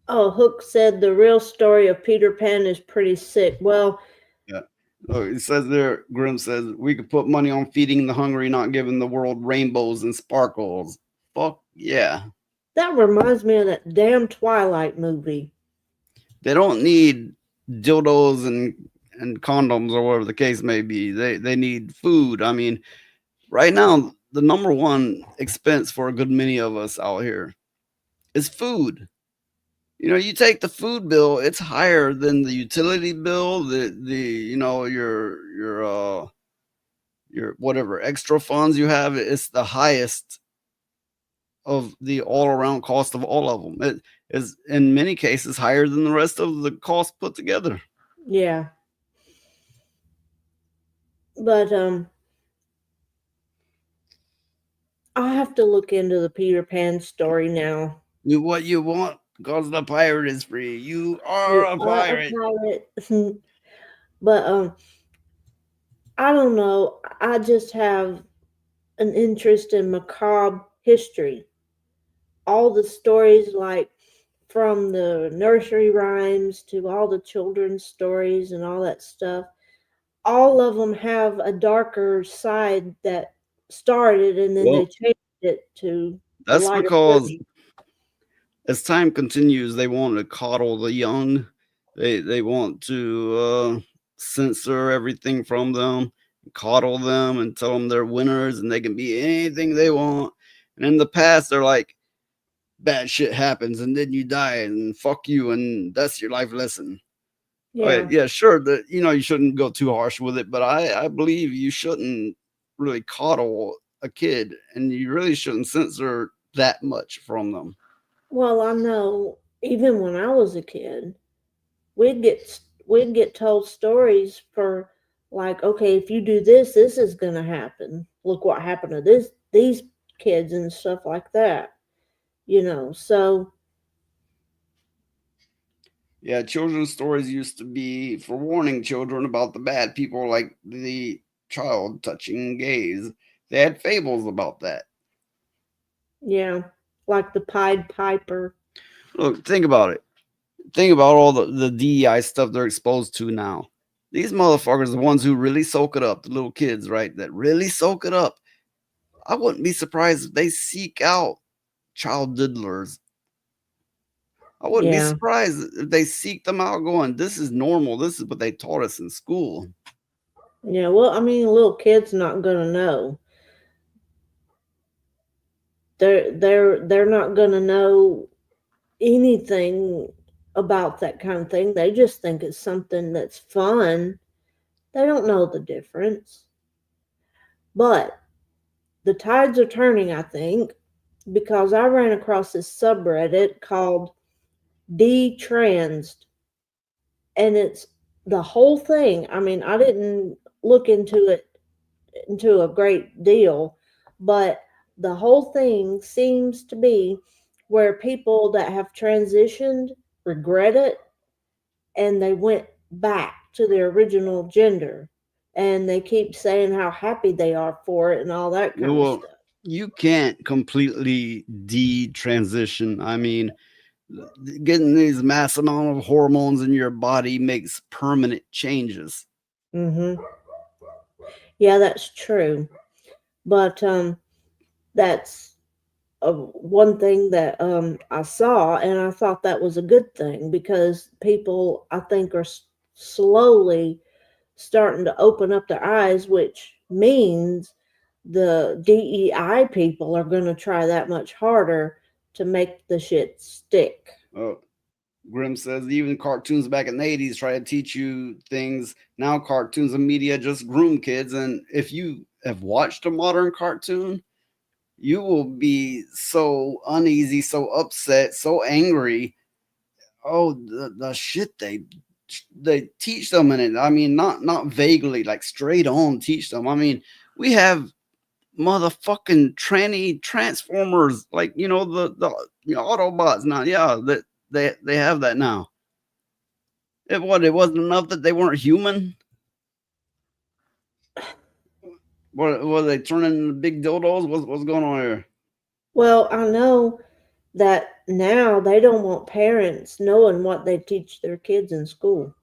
Oh, Hook said the real story of Peter Pan is pretty sick. Well, yeah. Oh, it says there, Grim says, we could put money on feeding the hungry, not giving the world rainbows and sparkles. Fuck yeah. That reminds me of that damn Twilight movie. They don't need dildos and condoms or whatever the case may be. They need food. I mean, right now, the number one expense for a good many of us out here is food. You take the food bill, it's higher than the utility bill, your whatever extra funds you have. It's the highest of the all around cost of all of them. It is in many cases higher than the rest of the cost put together. Yeah. But I'll have to look into the Peter Pan story now. Do what you want because the pirate is free. You are a pirate. But I don't know. I just have an interest in macabre history. All the stories, like from the nursery rhymes to all the children's stories and all that stuff, all of them have a darker side that started and then they changed it to. That's because as time continues, they want to coddle the young. They want to censor everything from them, coddle them, and tell them they're winners and they can be anything they want. And in the past, they're like, bad shit happens and then you die and fuck you and that's your life lesson. Yeah. Yeah, sure. That you shouldn't go too harsh with it, but I believe you shouldn't really coddle a kid, and you really shouldn't censor that much from them. Well, I know even when I was a kid, we'd get told stories for like, okay, if you do this, this is gonna happen. Look what happened to these kids and stuff like that. So Yeah, children's stories used to be for warning children about the bad people, like the child touching gays. They had fables about that. yeah, like the Pied Piper. Look, think about it. Think about all the DEI stuff they're exposed to now. These motherfuckers are the ones who really soak it up, the little kids, right? That really soak it up. I wouldn't be surprised if they seek out child diddlers. I wouldn't be Yeah. surprised if they seek them out going, this is normal. This is what they taught us in school. Yeah, well, I mean, a little kid's not gonna know. They're not gonna know anything about that kind of thing. They just think it's something that's fun. They don't know the difference. But the tides are turning, I think, because I ran across this subreddit called Detransed, and it's the whole thing. I mean, I didn't look into a great deal, but the whole thing seems to be where people that have transitioned regret it and they went back to their original gender and they keep saying how happy they are for it and all that kind of Well, stuff. you can't completely detransition. I mean, getting these mass amount of hormones in your body makes permanent changes. Mhm. Yeah, that's true. But that's one thing that I saw, and I thought that was a good thing because people, I think, are slowly starting to open up their eyes, which means the DEI people are going to try that much harder to make the shit stick. Oh, Grimm says even cartoons back in the 80s try to teach you things. Now cartoons and media just groom kids. And if you have watched a modern cartoon, you will be so uneasy, so upset, so angry. Oh, the shit they teach them in it. I mean, not vaguely, like straight on teach them. I mean, we have motherfucking tranny transformers, like the Autobots now. Yeah, that they have that now. It wasn't enough that they weren't human. What were they turning into big dildos? What's going on here? Well, I know that now they don't want parents knowing what they teach their kids in school.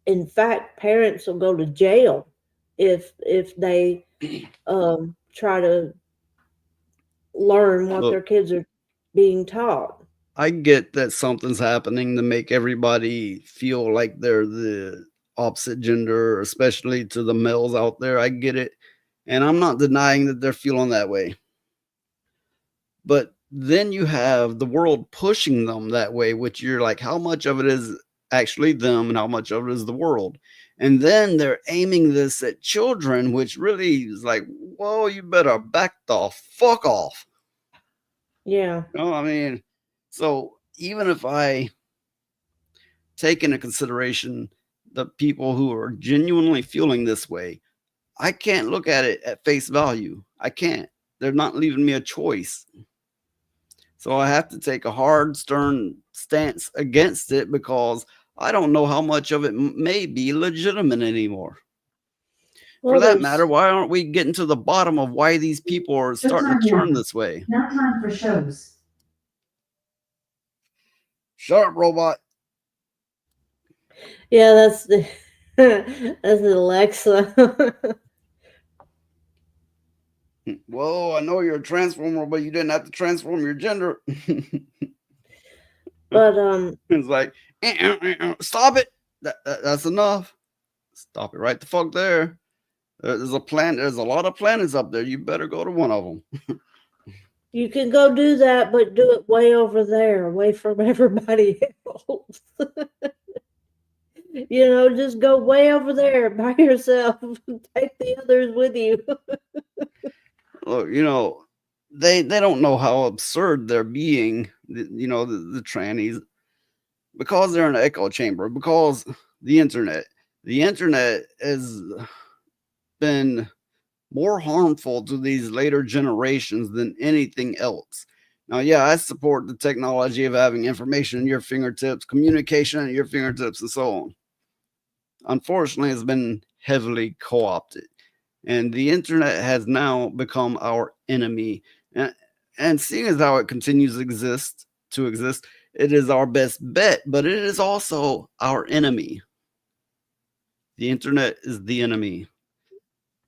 In fact, parents will go to jail if they try to learn what Look, their kids are being taught. I get that something's happening to make everybody feel like they're the opposite gender, especially to the males out there. I get it. And I'm not denying that they're feeling that way. But then you have the world pushing them that way, which you're like, how much of it is actually them and how much of it is the world? And then they're aiming this at children, which really is like, whoa, you better back the fuck off. Yeah. I mean, so even if I take into consideration the people who are genuinely feeling this way, I can't look at it at face value. I can't. They're not leaving me a choice. So I have to take a hard, stern stance against it because I don't know how much of it may be legitimate anymore. Well, For that there's matter, why aren't we getting to the bottom of why these people are starting to turn this way? Now time for shows. Shut up, robot. yeah, that's the that's the Alexa. Whoa, I know you're a transformer, but you didn't have to transform your gender. But It's like, stop it. That's enough. Stop it right the fuck there. There's a lot of planets up there. You better go to one of them. You can go do that, but do it way over there, away from everybody else. Just go way over there by yourself. Take the others with you. Look, they don't know how absurd they're being. The trannies, because they're in an echo chamber. Because the internet has been more harmful to these later generations than anything else. Now, yeah, I support the technology of having information in your fingertips, communication at your fingertips, and so on. Unfortunately, it's been heavily co opted, and the internet has now become our enemy. And seeing as how it continues to exist, it is our best bet, but it is also our enemy. The internet is the enemy.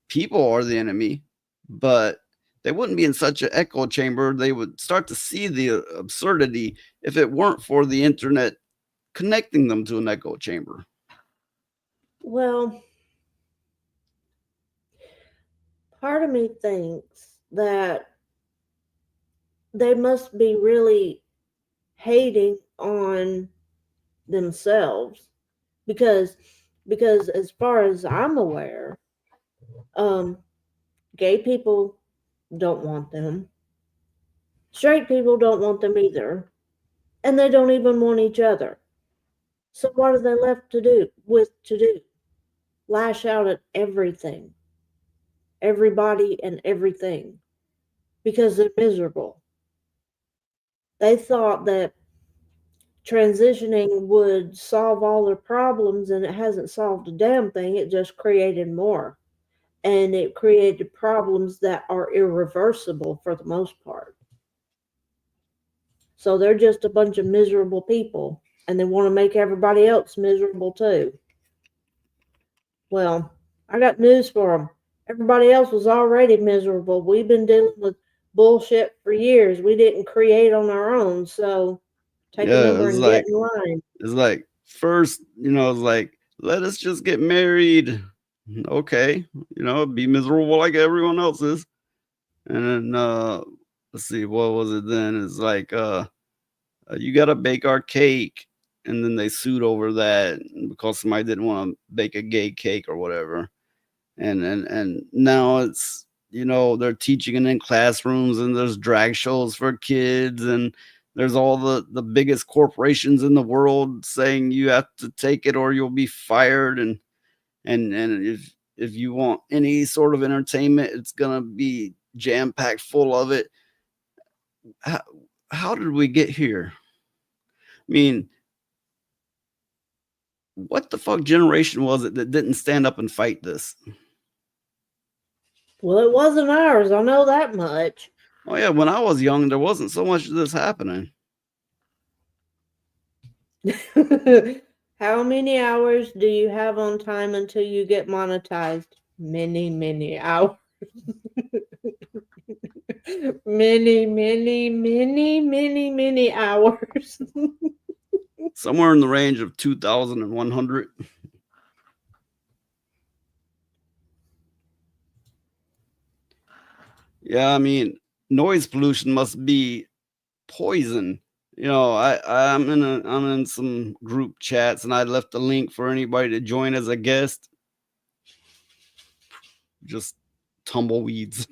People are the enemy, but they wouldn't be in such an echo chamber. They would start to see the absurdity if it weren't for the internet connecting them to an echo chamber. Well, part of me thinks that they must be really hating on themselves because as far as I'm aware, gay people don't want them. Straight people don't want them either. And they don't even want each other. So what are they left to do? Lash out at everything. Everybody and everything. Because they're miserable. They thought that transitioning would solve all their problems, and it hasn't solved a damn thing. It just created more. And it created problems that are irreversible for the most part. So they're just a bunch of miserable people, and they want to make everybody else miserable too. Well, I got news for them. Everybody else was already miserable. We've been dealing with bullshit for years. We didn't create on our own, so take a Yeah, number and get in line. it's like first, it's like, let us just get married. Okay, be miserable like everyone else is. And then let's see, what was it then? It's like you gotta bake our cake. And then they sued over that because somebody didn't want to bake a gay cake or whatever. And now it's, they're teaching it in classrooms, and there's drag shows for kids, and there's all the biggest corporations in the world saying you have to take it or you'll be fired. And if you want any sort of entertainment, it's gonna be jam packed full of it. How did we get here? I mean, what the fuck generation was it that didn't stand up and fight this? Well, it wasn't ours. I know that much. Oh yeah, when I was young, there wasn't so much of this happening. How many hours do you have on time until you get monetized? Many, many hours. Many, many, many, many, many hours. Somewhere in the range of 2,100. Yeah, I mean, noise pollution must be poison. I'm in some group chats, and I left a link for anybody to join as a guest. Just tumbleweeds.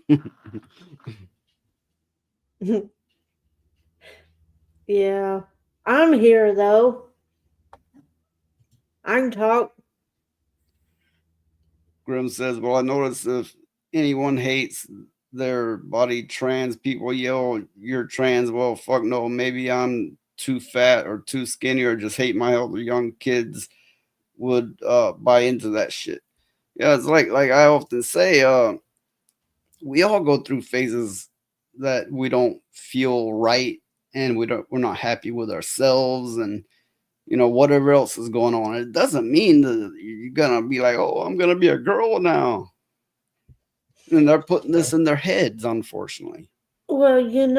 Yeah. I'm here though. I can talk. Grim says, well, I noticed if anyone hates their body, trans people yell, you're trans. Well, fuck no. Maybe I'm too fat or too skinny, or just hate my health. Young kids would buy into that shit. Yeah, it's like I often say, we all go through phases that we don't feel right, and we're not happy with ourselves, and whatever else is going on. It doesn't mean that you're gonna be like, oh, I'm gonna be a girl now. And they're putting this in their heads, unfortunately. Well, I don't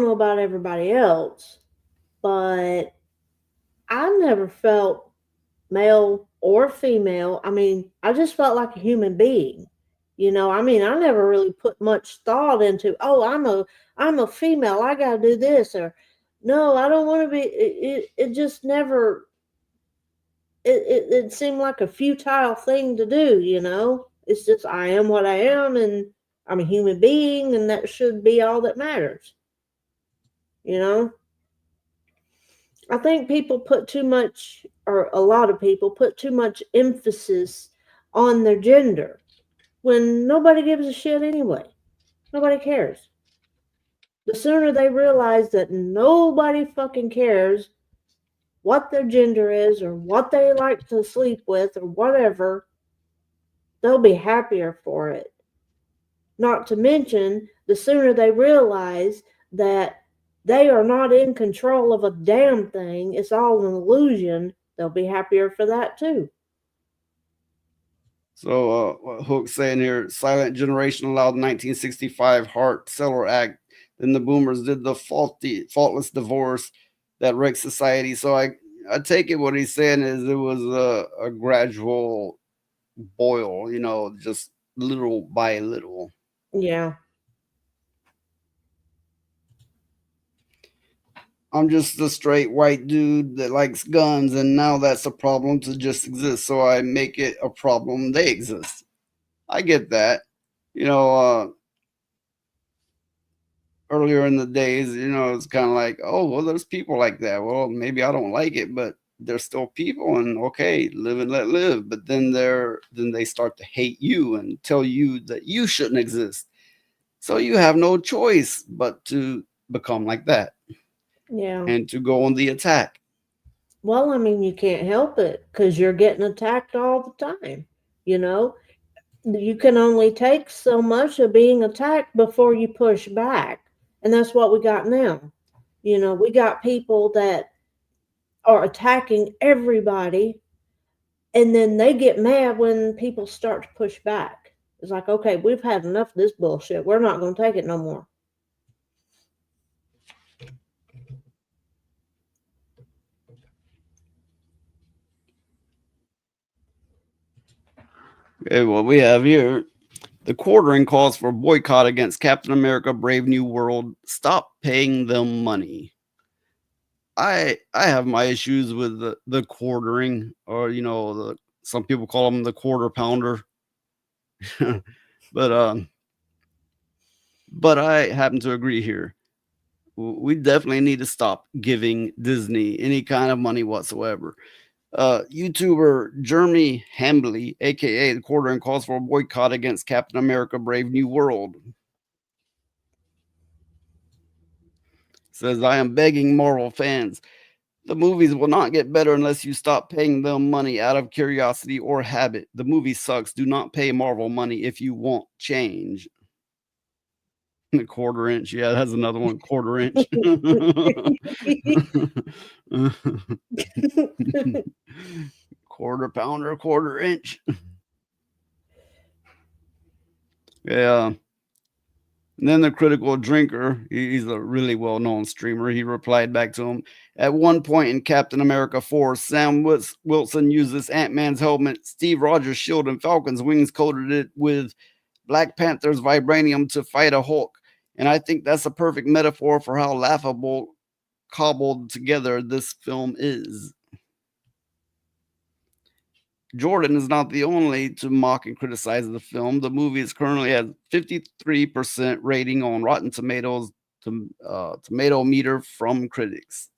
know about everybody else, but I never felt male or female. I mean, I just felt like a human being. You know, I mean, I never really put much thought into, oh, I'm a female, I got to do this, or no, I don't want to be. It just never. It seemed like a futile thing to do. You know, it's just I am what I am, and I'm a human being, and that should be all that matters. You know, I think people put too much, or a lot of people put too much emphasis on their gender when nobody gives a shit anyway. Nobody cares. The sooner they realize that nobody fucking cares what their gender is or what they like to sleep with or whatever, they'll be happier for it. Not to mention, the sooner they realize that they are not in control of a damn thing, it's all an illusion, they'll be happier for that too. So what Hook's saying here, silent generation allowed 1965 Hart-Celler Act. Then the boomers did the faultless divorce that wrecked society. So I take it what he's saying is it was a gradual boil, you know, just little by little. Yeah. I'm just a straight white dude that likes guns, and now that's a problem to just exist. So I make it a problem they exist. I get that. You know, earlier in the days, you know, it's kind of like, oh, well, there's people like that. Well, maybe I don't like it, but they're still people, and okay, live and let live. But then they start to hate you and tell you that you shouldn't exist. So you have no choice but to become like that. Yeah. And to go on the attack. Well, I mean, you can't help it because you're getting attacked all the time. You know, you can only take so much of being attacked before you push back. And that's what we got now. You know, we got people that are attacking everybody, and then they get mad when people start to push back. It's like, okay, we've had enough of this bullshit. We're not going to take it no more. Okay, what we have here, the quartering calls for boycott against Captain America Brave New World. Stop paying them money. I have my issues with the quartering, or you know, some people call them the quarter pounder. but I happen to agree here. We definitely need to stop giving Disney any kind of money whatsoever. YouTuber Jeremy Hambley, aka the quartering, calls for a boycott against Captain America Brave New World. Says, I am begging Marvel fans. The movies will not get better unless you stop paying them money out of curiosity or habit. The movie sucks. Do not pay Marvel money if you want change. The quarter inch. Yeah, that's another one. Quarter inch. Quarter pounder, quarter inch. Yeah. And then the critical drinker, he's a really well-known streamer. He replied back to him, at one point in Captain America 4, Sam Wilson uses Ant-Man's helmet, Steve Rogers' shield, and Falcon's wings, coated it with Black Panther's vibranium to fight a Hulk. And I think that's a perfect metaphor for how laughable, cobbled together this film is. Jordan is not the only to mock and criticize the film. The movie is currently at 53% rating on Rotten Tomatoes tomato meter from critics.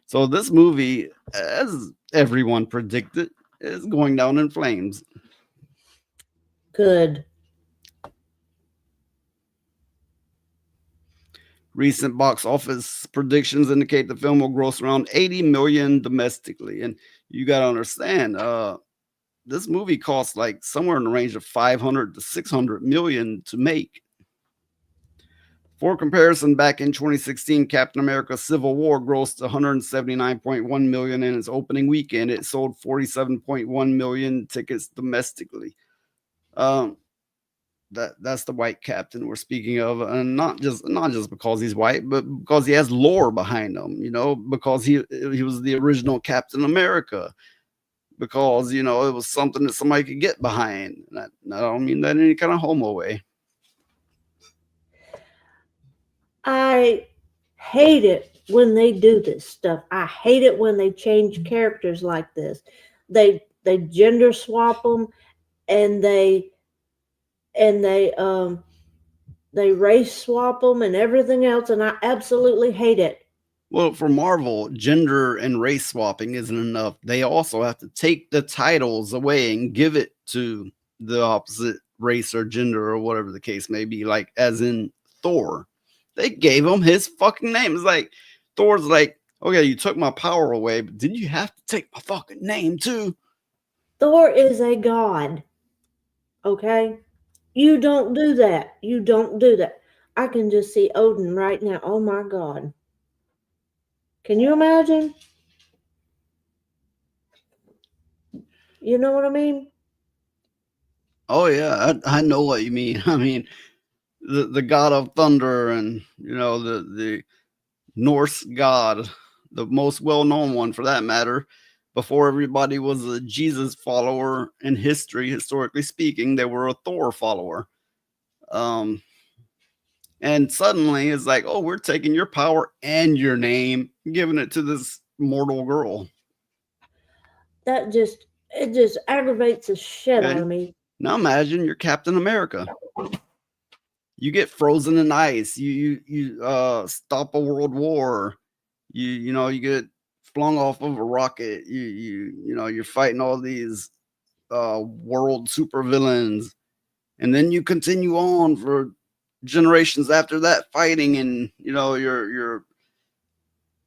So this movie, as everyone predicted, is going down in flames. Good. Recent box office predictions indicate the film will gross around 80 million domestically. And you got to understand, this movie costs like somewhere in the range of 500 to 600 million to make. For comparison, back in 2016, Captain America Civil War grossed 179.1 million in its opening weekend. It sold 47.1 million tickets domestically. That's the white captain we're speaking of, and not just because he's white, but because he has lore behind him, you know, because he was the original Captain America. because it was something that somebody could get behind. And I don't mean that in any kind of homo way. I hate it when they do this stuff. I hate it when they change characters like this. They gender swap them, and they race swap them and everything else, and I absolutely hate it. Well, for Marvel, gender and race swapping isn't enough. They also have to take the titles away and give it to the opposite race or gender or whatever the case may be. Like, as in Thor, they gave him his fucking name. It's like Thor's like, okay, you took my power away, but didn't you have to take my fucking name too? Thor is a god. Okay? You don't do that. You don't do that. I can just see Odin right now. Oh my God. Can you imagine? You know what I mean? Oh yeah, I know what you mean. I mean, the god of thunder, and the Norse god, the most well-known one for that matter. Before everybody was a Jesus follower in history, historically speaking, they were a Thor follower. And suddenly it's like, oh, we're taking your power and your name, giving it to this mortal girl. It just aggravates the shit out of me. Now imagine you're Captain America. You get frozen in ice. You stop a world war. You get flung off of a rocket. You're fighting all these world supervillains, and then you continue on for generations after that fighting, and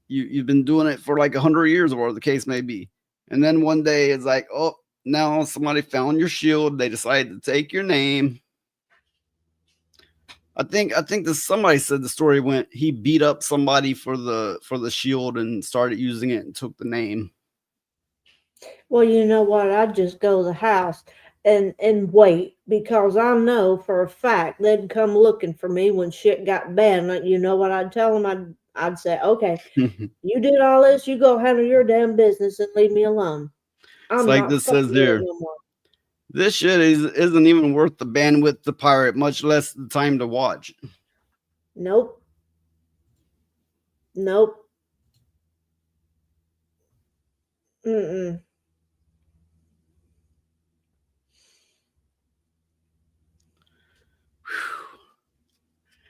you've been doing it for like 100 years or whatever the case may be. And then one day it's like, oh, now somebody found your shield. They decided to take your name. I think that somebody said the story went, he beat up somebody for the shield and started using it and took the name. Well, you know what? I'd just go to the house and wait, because I know for a fact they'd come looking for me when shit got bad. And you know what I'd tell them? I'd say, okay, you did all this. You go handle your damn business and leave me alone. It's like this says there. No more. This shit isn't even worth the bandwidth to pirate, much less the time to watch. Nope. Mm-mm.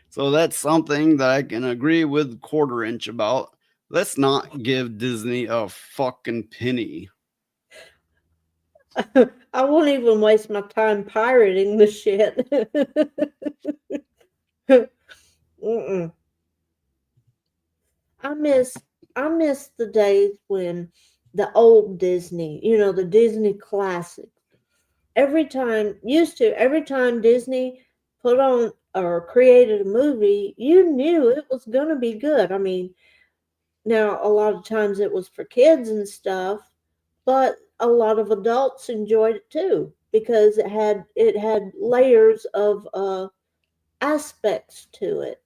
So that's something that I can agree with Quarter Inch about. Let's not give Disney a fucking penny. I won't even waste my time pirating the shit. Mm-mm. I miss the days when the old Disney, the Disney classics. Every time Disney put on or created a movie, you knew it was going to be good. I mean, now a lot of times it was for kids and stuff, but a lot of adults enjoyed it too, because it had layers of aspects to it.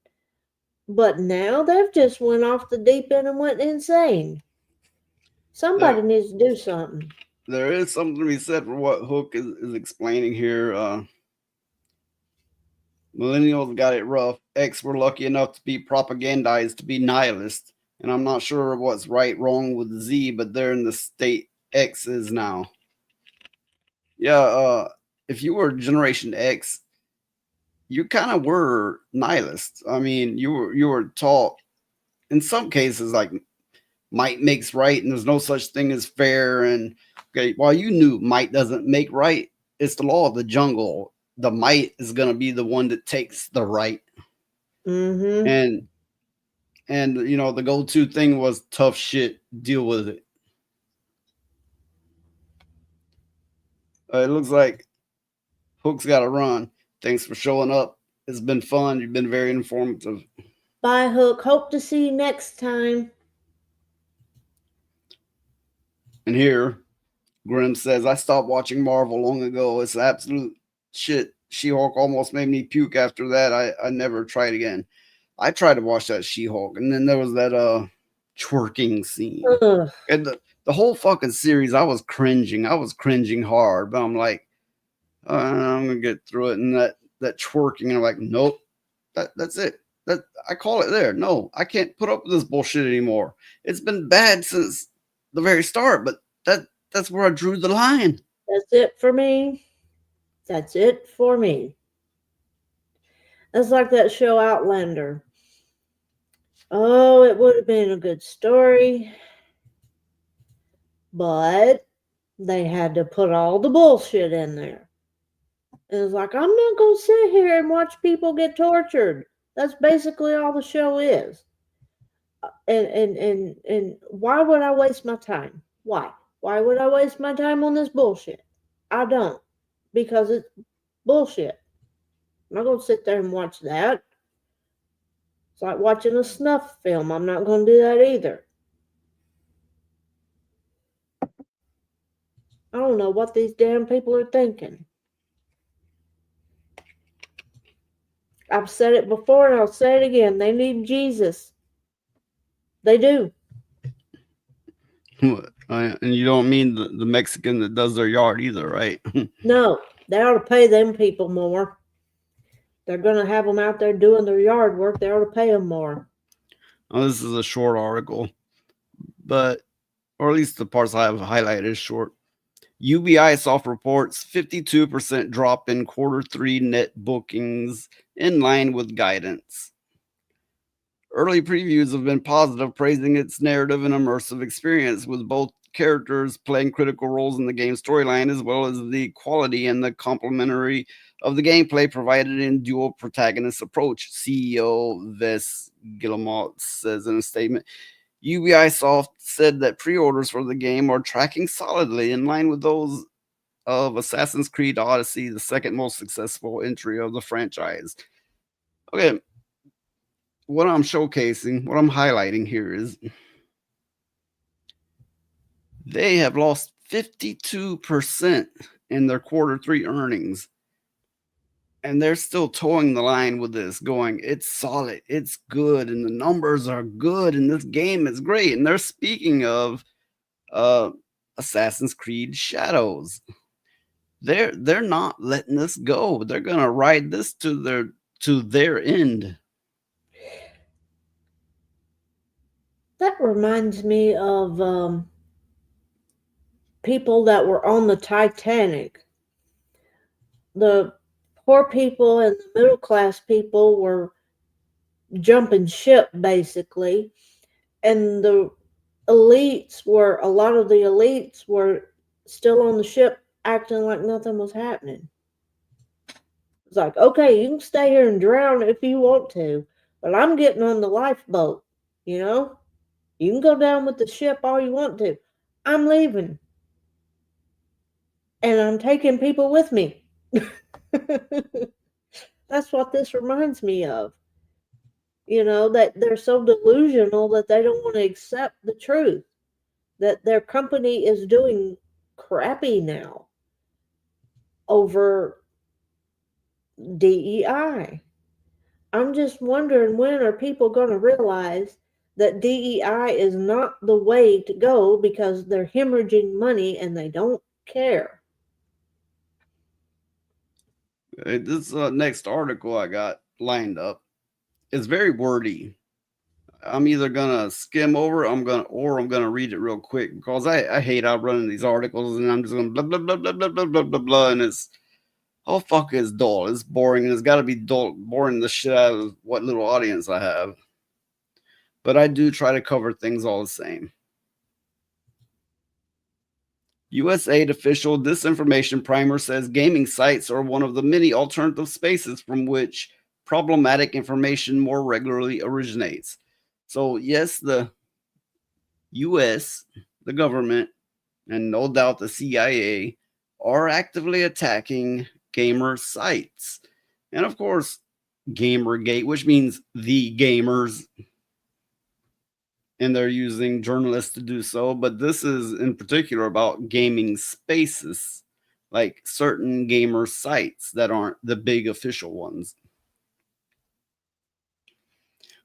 But now they've just went off the deep end and went insane. Somebody needs to do something. There is something to be said for what Hook is explaining here. Millennials got it rough. X were lucky enough to be propagandized to be nihilist. And I'm not sure what's wrong with Z, but they're in the state X is now. Yeah, if you were Generation X, you kind of were nihilist. I mean, you were taught in some cases like might makes right, and there's no such thing as fair. And okay, while you knew might doesn't make right, it's the law of the jungle. The might is going to be the one that takes the right. Mm-hmm. And the go-to thing was tough shit, deal with it. It looks like Hook's got to run. Thanks for showing up. It's been fun. You've been very informative. Bye, Hook. Hope to see you next time. And here, Grim says, I stopped watching Marvel long ago. It's absolute shit. She-Hulk almost made me puke after that. I never tried again. I tried to watch that She-Hulk, and then there was that twerking scene. Ugh. And the whole fucking series, I was cringing. I was cringing hard, but I'm like, I'm gonna get through it. And that twerking, and I'm like, nope, that's it. That I call it there. No, I can't put up with this bullshit anymore. It's been bad since the very start, but that's where I drew the line. That's it for me. That's it for me. That's like that show Outlander. Oh, it would have been a good story, but they had to put all the bullshit in there. And it's like, I'm not going to sit here and watch people get tortured. That's basically all the show is. And why would I waste my time? Why? Why would I waste my time on this bullshit? I don't. Because it's bullshit. I'm not going to sit there and watch that. It's like watching a snuff film. I'm not going to do that either. I don't know what these damn people are thinking. I've said it before and I'll say it again. They need Jesus. They do. And you don't mean the Mexican that does their yard either, right? No, they ought to pay them people more. They're going to have them out there doing their yard work. They ought to pay them more. Oh, this is a short article, but, or at least the parts I have highlighted is short. Ubisoft reports 52% drop in Q3 net bookings in line with guidance. Early previews have been positive, praising its narrative and immersive experience, with both characters playing critical roles in the game's storyline, as well as the quality and the complementary of the gameplay provided in dual protagonist approach. CEO Ves Guillemot says in a statement. Ubisoft said that pre-orders for the game are tracking solidly in line with those of Assassin's Creed Odyssey, the second most successful entry of the franchise. Okay, what I'm showcasing, what I'm highlighting here is they have lost 52% in their Q3 earnings. And they're still towing the line with this, going, it's solid, it's good, and the numbers are good, and this game is great. And they're speaking of Assassin's Creed Shadows. They're not letting this go. They're gonna ride this to their end. That reminds me of people that were on the Titanic. The poor people and the middle class people were jumping ship, basically. And the elites were, a lot of the elites were still on the ship acting like nothing was happening. It's like, okay, you can stay here and drown if you want to, but I'm getting on the lifeboat, you know? You can go down with the ship all you want to. I'm leaving. And I'm taking people with me. That's what this reminds me of. You know, that they're so delusional that they don't want to accept the truth. That their company is doing crappy now over DEI. I'm just wondering, when are people going to realize that DEI is not the way to go, because they're hemorrhaging money and they don't care. This next article I got lined up is very wordy. I'm either gonna skim over, I'm gonna read it real quick, because I hate outrunning these articles, and I'm just gonna blah blah blah blah blah blah blah blah blah, and it's, oh fuck, it's dull, it's boring, and it's got to be dull, boring the shit out of what little audience I have. But I do try to cover things all the same. USAID official disinformation primer says gaming sites are one of the many alternative spaces from which problematic information more regularly originates. So yes, the US, the government, and no doubt the CIA are actively attacking gamer sites. And of course, Gamergate, which means the gamers, and they're using journalists to do so. But this is in particular about gaming spaces, like certain gamer sites that aren't the big official ones.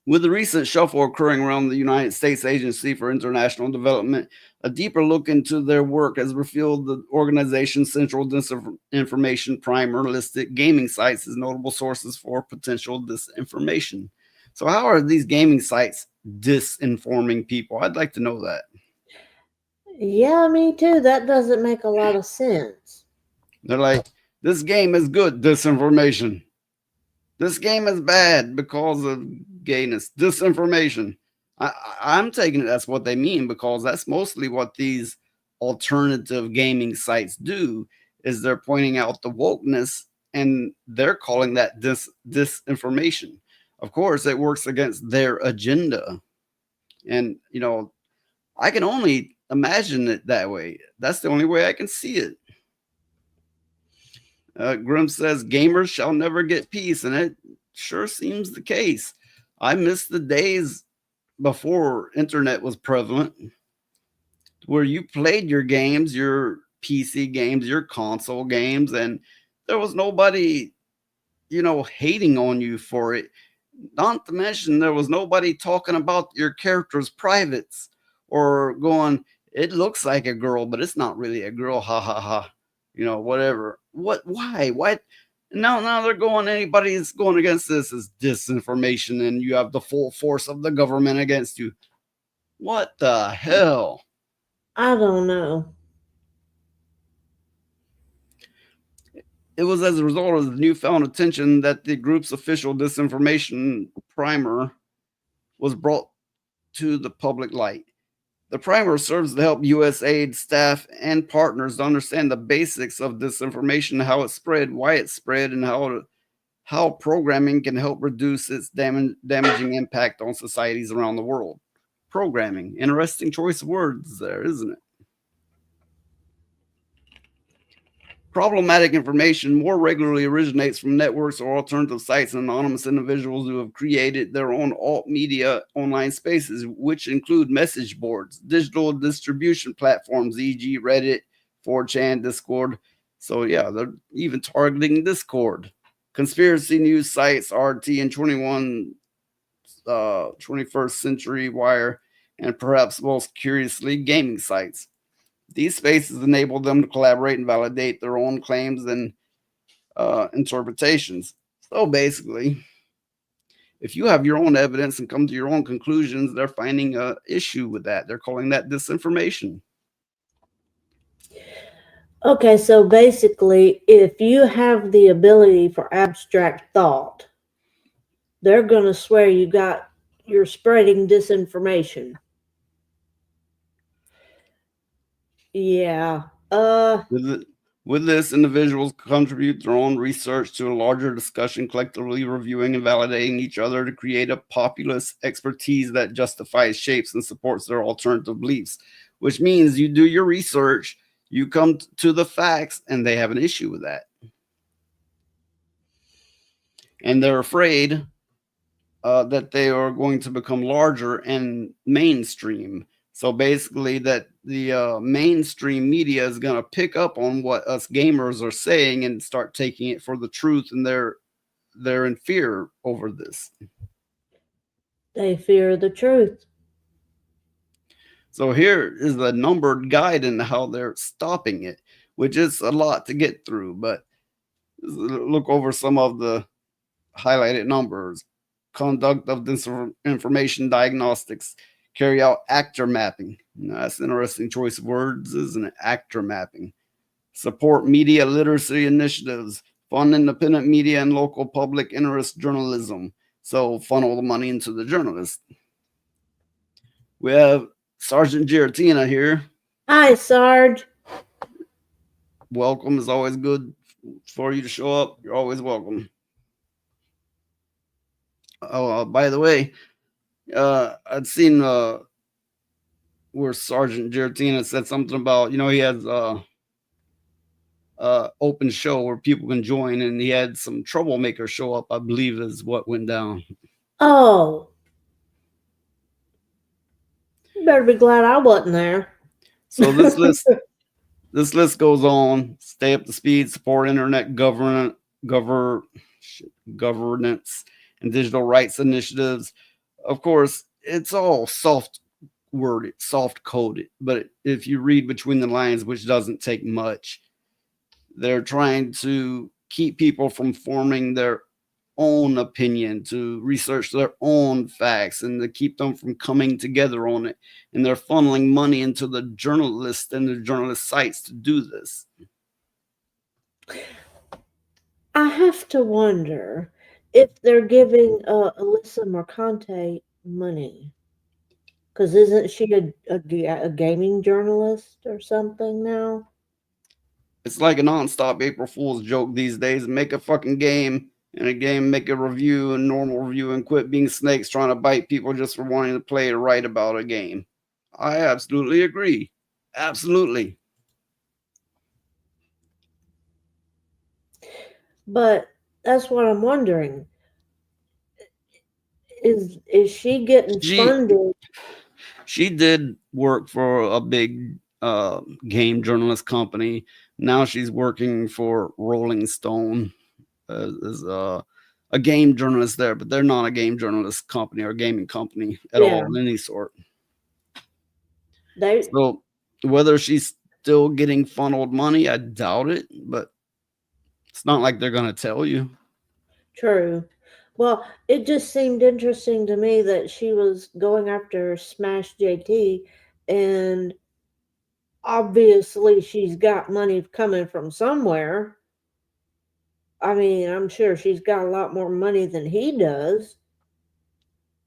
With the recent shuffle occurring around the United States Agency for International Development, a deeper look into their work has revealed the organization's central disinformation primer listed gaming sites as notable sources for potential disinformation. So, how are these gaming sites disinforming people? I'd like to know that. Yeah, me too. That doesn't make a lot of sense. They're like, this game is good, disinformation. This game is bad because of gayness, disinformation. I'm taking it that's what they mean, because that's mostly what these alternative gaming sites do, is they're pointing out the wokeness and they're calling that disinformation. Of course, it works against their agenda. And, I can only imagine it that way. That's the only way I can see it. Grim says gamers shall never get peace, and it sure seems the case. I miss the days before internet was prevalent, where you played your games, your PC games, your console games, and there was nobody, hating on you for it. Not to mention there was nobody talking about your character's privates or going, it looks like a girl, but it's not really a girl. Ha ha ha. Whatever. Why? Now they're going, anybody's going against this is disinformation, and you have the full force of the government against you. What the hell? I don't know. It was as a result of the newfound attention that the group's official disinformation primer was brought to the public light. The primer serves to help USAID staff and partners to understand the basics of disinformation, how it spread, why it spread, and how programming can help reduce its damaging impact on societies around the world. Programming, interesting choice of words there, isn't it? Problematic information more regularly originates from networks or alternative sites and anonymous individuals who have created their own alt media online spaces, which include message boards, digital distribution platforms, e.g., Reddit, 4chan, Discord. So, yeah, they're even targeting Discord. Conspiracy news sites, RT and 21st Century Wire, and perhaps most curiously, gaming sites. These spaces enable them to collaborate and validate their own claims and interpretations. So basically, if you have your own evidence and come to your own conclusions, they're finding an issue with that. They're calling that disinformation. Okay, so basically, if you have the ability for abstract thought, they're going to swear you're spreading disinformation. Yeah. With this, individuals contribute their own research to a larger discussion, collectively reviewing and validating each other to create a populist expertise that justifies, shapes, and supports their alternative beliefs, which means you do your research, you come to the facts, and they have an issue with that. And they're afraid that they are going to become larger and mainstream. So basically that the mainstream media is going to pick up on what us gamers are saying and start taking it for the truth, and they're in fear over this. They fear the truth. So here is the numbered guide in how they're stopping it, which is a lot to get through, but look over some of the highlighted numbers. Conduct of disinformation diagnostics, carry out actor mapping. Now, that's an interesting choice of words, isn't it? Actor mapping. Support media literacy initiatives, fund independent media and local public interest journalism. So funnel the money into the journalists. We have Sergeant Giratina here. Hi, Sarge. Welcome. It's always good for you to show up. You're always welcome. Oh, by the way, I'd seen where Sergeant Giratina said something about, he has open show where people can join, and he had some troublemakers show up, I believe is what went down. Oh. You better be glad I wasn't there. So this list goes on. Stay up to speed, support internet governance and digital rights initiatives, Of course, it's all soft worded, soft coded, but if you read between the lines, which doesn't take much, they're trying to keep people from forming their own opinion, to research their own facts, and to keep them from coming together on it. And they're funneling money into the journalists and the journalist sites to do this. I have to wonder if they're giving Alyssa Mercante money. Because isn't she a gaming journalist or something now? It's like a nonstop April Fool's joke these days. Make a fucking game, and a game make a review, a normal review, and quit being snakes trying to bite people just for wanting to play or write about a game. I absolutely agree. Absolutely. But that's what I'm wondering. Is she getting funded? She did work for a big game journalist company. Now she's working for Rolling Stone as a game journalist there, but they're not a game journalist company or a gaming company at all of any sort. So whether she's still getting funneled money, I doubt it, but it's not like they're going to tell you. True. Well, it just seemed interesting to me that she was going after Smash JT, and obviously she's got money coming from somewhere. I mean, I'm sure she's got a lot more money than he does.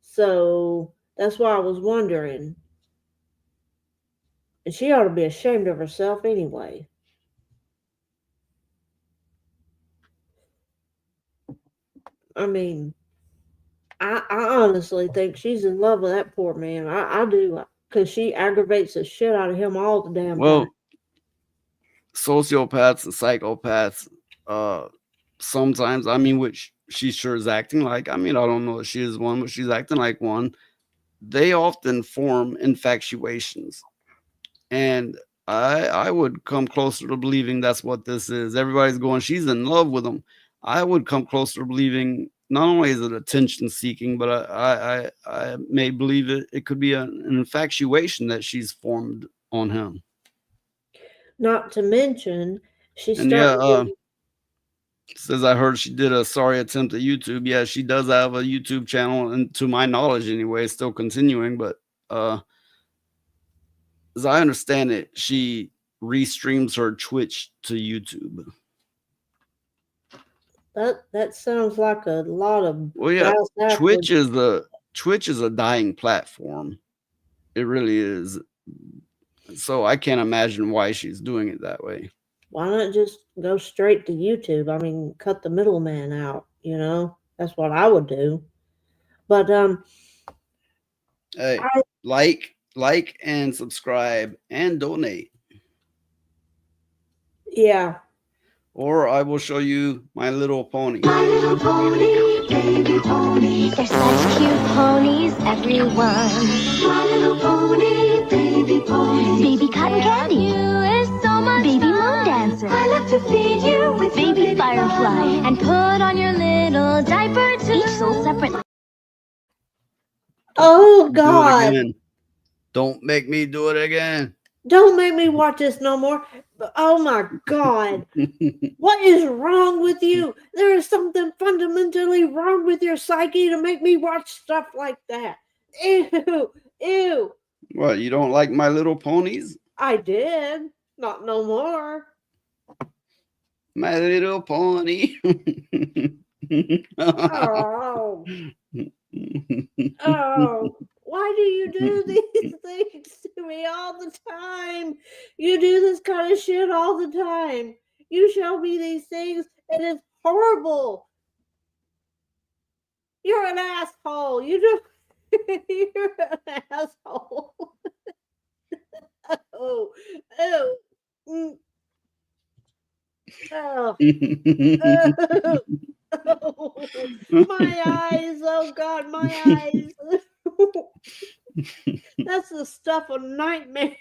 So that's why I was wondering. And she ought to be ashamed of herself anyway. I mean, I honestly think she's in love with that poor man. I do, because she aggravates the shit out of him all the damn time. Sociopaths and psychopaths, sometimes, I mean, which she sure is acting like. I mean, I don't know if she is one, but she's acting like one. They often form infatuations. And I would come closer to believing that's what this is. Everybody's going, she's in love with him. I would come closer to believing not only is it attention seeking, but I may believe it could be an infatuation that she's formed on him. Not to mention, she's says I heard she did a sorry attempt at YouTube. Yeah, she does have a YouTube channel, and to my knowledge anyway, it's still continuing, but as I understand it, she restreams her Twitch to YouTube. That sounds like a lot of. Well, yeah, Twitch is a dying platform. It really is. So I can't imagine why she's doing it that way. Why not just go straight to YouTube? I mean, cut the middleman out. You know, that's what I would do. But hey, like and subscribe and donate. Yeah. Or I will show you My Little Pony. My little pony, baby pony. They're such cute ponies, everyone. My little pony, baby pony. Baby cotton candy. You is so much baby fun. Moon dancer. I love to feed you with baby firefly. And put on your little diaper too. Each sold separately. Oh God! Don't make me do it again. Don't make me watch this no more. Oh my God. What is wrong with you? There is something fundamentally wrong with your psyche to make me watch stuff like that. Ew. Ew. What, you don't like My Little Ponies? I did. Not no more. My Little Pony. Oh. Oh. Why do you do these things to me all the time? You do this kind of shit all the time. You show me these things and it's horrible. You're an asshole. You're an asshole. Oh. Oh. Mm. Oh. Oh. Oh. My eyes. Oh God, my eyes. That's the stuff of nightmares.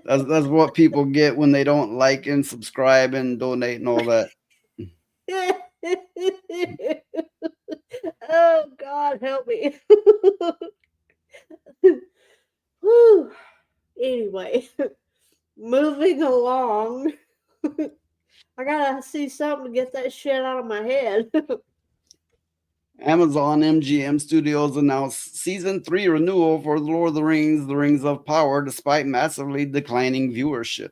That's what people get when they don't like and subscribe and donate and all that. Oh God help me. Whew. Anyway, moving along. I gotta see something to get that shit out of my head. Amazon MGM Studios announced season 3 renewal for The Lord of the Rings of Power, despite massively declining viewership.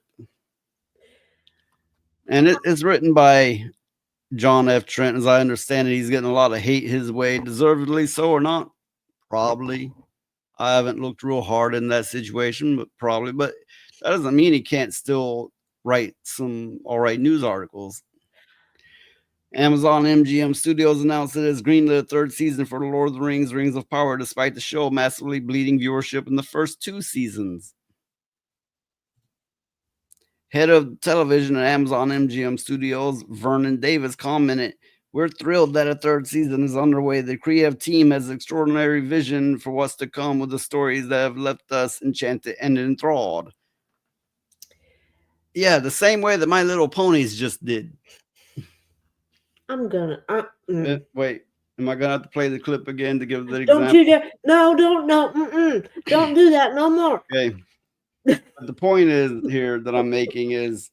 And it is written by John F. Trent. As I understand it, he's getting a lot of hate his way, deservedly so or not. Probably. I haven't looked real hard in that situation, but probably. But that doesn't mean he can't still write some all right news articles. Amazon MGM Studios announced it has greenlit a third season for The Lord of the Rings of Power, despite the show massively bleeding viewership in the first 2 seasons. Head of television at Amazon MGM Studios, Vernon Davis, commented, "We're thrilled that a third season is underway. The creative team has extraordinary vision for what's to come with the stories that have left us enchanted and enthralled." Yeah, the same way that My Little Ponies just did. I'm gonna. Wait, am I gonna have to play the clip again to give the Don't example? you dare! No, don't, no, don't do that no more. Okay. The point is here that I'm making is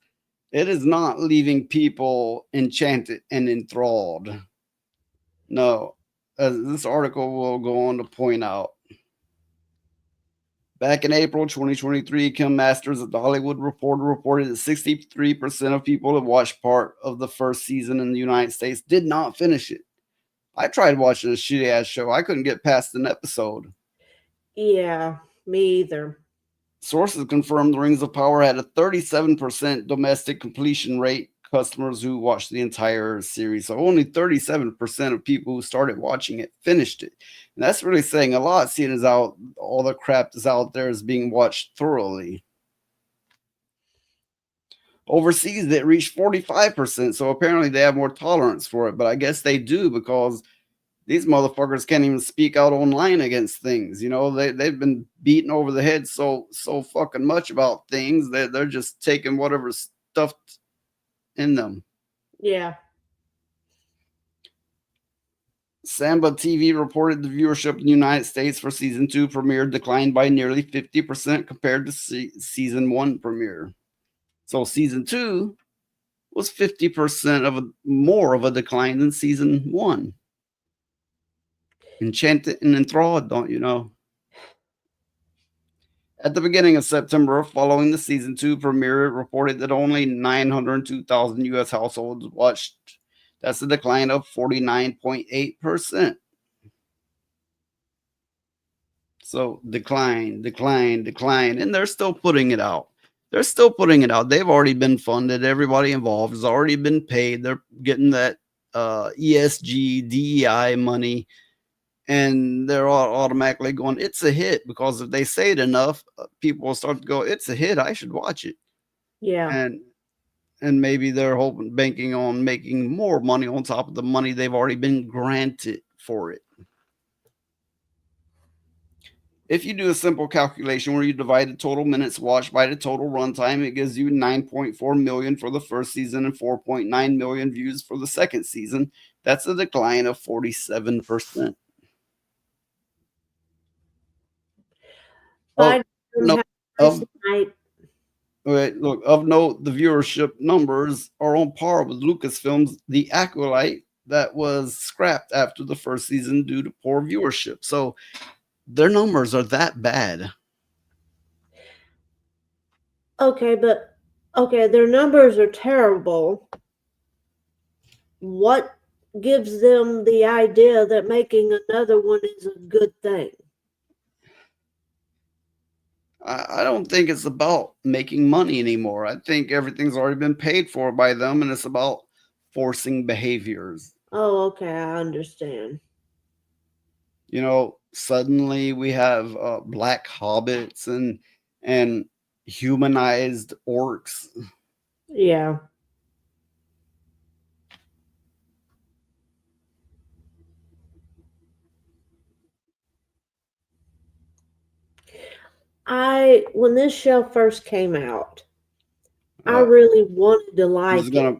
it is not leaving people enchanted and enthralled. No, as this article will go on to point out. Back in April 2023, Kim Masters of the Hollywood Reporter reported that 63% of people who watched part of the first season in the United States did not finish it. I tried watching a shitty ass show. I couldn't get past an episode. Yeah, me either. Sources confirmed The Rings of Power had a 37% domestic completion rate, customers who watched the entire series. So only 37% of people who started watching it finished it. And that's really saying a lot, seeing as how all the crap that's out there is being watched thoroughly. Overseas, it reached 45%. So apparently they have more tolerance for it. But I guess they do, because these motherfuckers can't even speak out online against things. You know, they've been beaten over the head so fucking much about things that they're just taking whatever's stuffed in them. Yeah. Samba TV reported the viewership in the United States for season 2 premiere declined by nearly 50% compared to season 1 premiere. So season 2 was 50% more of a decline than season 1. Enchanted and enthralled, don't you know? At the beginning of September, following the season 2 premiere, it reported that only 902,000 U.S. households watched. That's a decline of 49.8%. So decline, and they're still putting it out. They've already been funded. Everybody involved has already been paid. They're getting that ESG, DEI money. And they're all automatically going, it's a hit, because if they say it enough, people will start to go, it's a hit, I should watch it. Yeah. And maybe they're banking on making more money on top of the money they've already been granted for it. If you do a simple calculation where you divide the total minutes watched by the total runtime, it gives you 9.4 million for the first season and 4.9 million views for the second season. That's a decline of 47%. Of note, the viewership numbers are on par with Lucasfilm's The Acolyte that was scrapped after the first season due to poor viewership. So their numbers are that bad. Okay, their numbers are terrible. What gives them the idea that making another one is a good thing? I don't think it's about making money anymore. I think everything's already been paid for by them, and it's about forcing behaviors. Oh, okay, I understand. You know, suddenly we have black hobbits and humanized orcs. Yeah. When this show first came out, I really wanted to like it.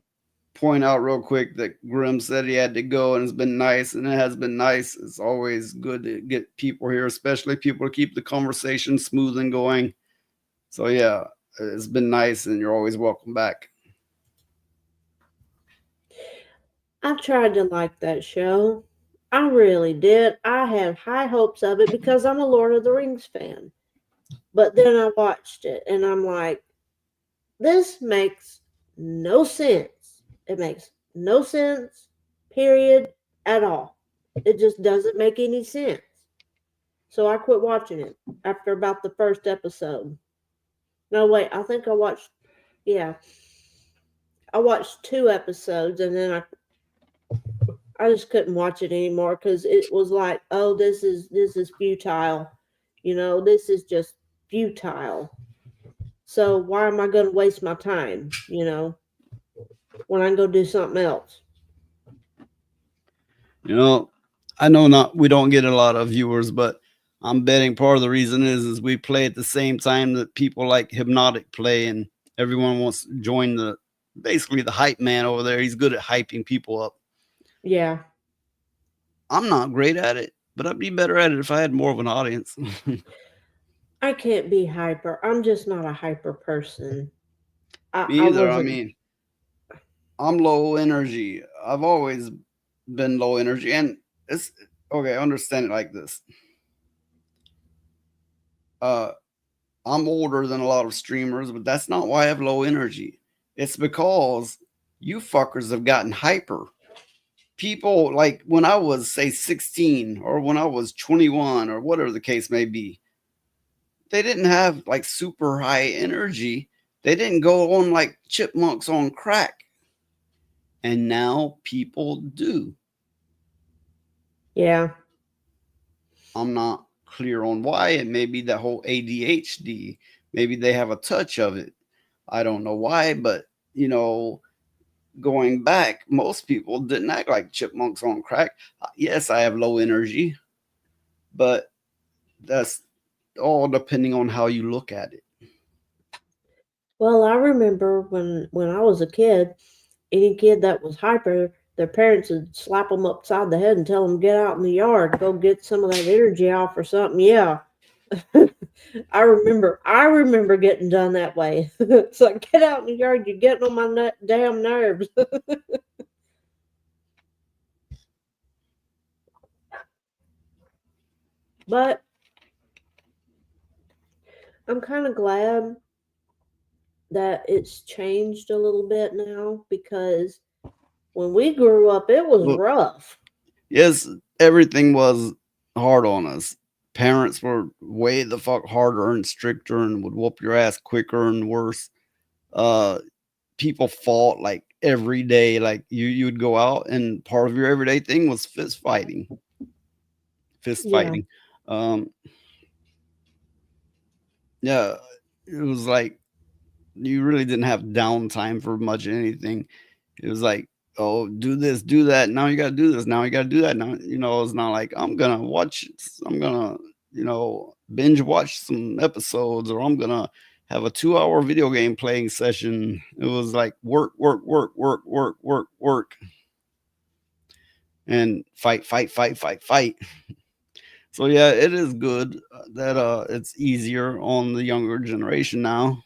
point out real quick that Grim said he had to go, and it's been nice, and it has been nice. It's always good to get people here, especially people to keep the conversation smooth and going. So yeah, it's been nice, and you're always welcome back. I tried to like that show. I really did. I had high hopes of it because I'm a Lord of the Rings fan. But then I watched it and I'm like, this makes no sense. It makes no sense, period, at all. It just doesn't make any sense. So I quit watching it after about the first episode. No, wait, I think I watched, yeah, I watched 2 episodes and then I just couldn't watch it anymore because it was like, oh, this is futile. This is just futile. So why am I going to waste my time? When I can go do something else. I know we don't get a lot of viewers, but I'm betting part of the reason is we play at the same time that people like Hypnotic play, and everyone wants to join basically the hype man over there. He's good at hyping people up. Yeah. I'm not great at it, but I'd be better at it if I had more of an audience. I can't be hyper. I'm just not a hyper person. Me either. I mean, I'm low energy. I've always been low energy, and it's okay. Understand it like this. I'm older than a lot of streamers, but that's not why I have low energy. It's because you fuckers have gotten hyper. People, like when I was, say, 16 or when I was 21 or whatever the case may be, they didn't have like super high energy. They didn't go on like chipmunks on crack. And now people do. Yeah. I'm not clear on why. It may be that whole ADHD. Maybe they have a touch of it. I don't know why, but going back, most people didn't act like chipmunks on crack. Yes, I have low energy, but that's all depending on how you look at it. Well, I remember when I was a kid, any kid that was hyper, their parents would slap them upside the head and tell them get out in the yard, go get some of that energy off or something. Yeah. I remember getting done that way. It's like, get out in the yard, you're getting on my damn nerves. But I'm kind of glad that it's changed a little bit now because when we grew up, it was rough. Yes, everything was hard on us. Parents were way the fuck harder and stricter and would whoop your ass quicker and worse. People fought like every day. Like you would go out and part of your everyday thing was fist fighting. Yeah, it was like you really didn't have downtime for much of anything. It was like, oh, do this, do that. Now you got to do this. Now you got to do that. Now, it's not like I'm going to binge watch some episodes, or I'm going to have a 2-hour video game playing session. It was like work, work, work, work, work, work, work. And fight, fight, fight, fight, fight. So yeah, it is good that it's easier on the younger generation now.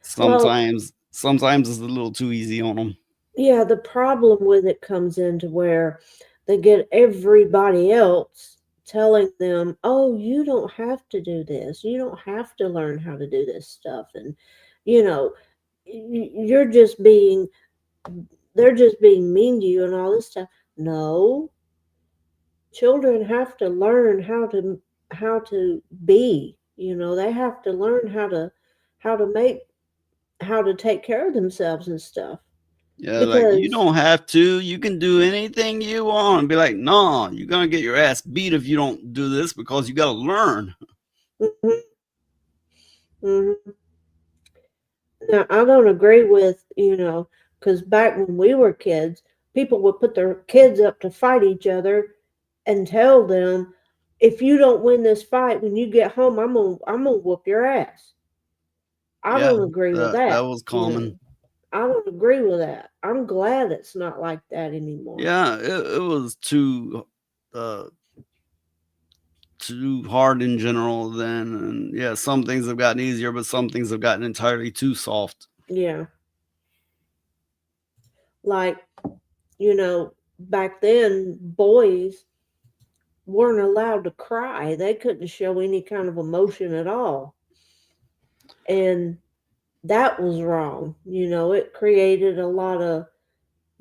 Sometimes it's a little too easy on them. Yeah, the problem with it comes into where they get everybody else telling them, oh, you don't have to do this. You don't have to learn how to do this stuff. And, they're just being mean to you and all this stuff. No. Children have to learn how to be. They have to learn how to take care of themselves and stuff. Yeah, like you don't have to. You can do anything you want. And be like, no, you're gonna get your ass beat if you don't do this because you got to learn. Mm-hmm. Now, I don't agree with because back when we were kids, people would put their kids up to fight each other and tell them, if you don't win this fight when you get home, I'm gonna whoop your ass. I don't agree with that. That was common. I don't agree with that. I'm glad it's not like that anymore. Yeah, it was too hard in general then, and yeah, some things have gotten easier, but some things have gotten entirely too soft. Yeah. Like, back then, boys weren't allowed to cry. They couldn't show any kind of emotion at all. And that was wrong. It created a lot of,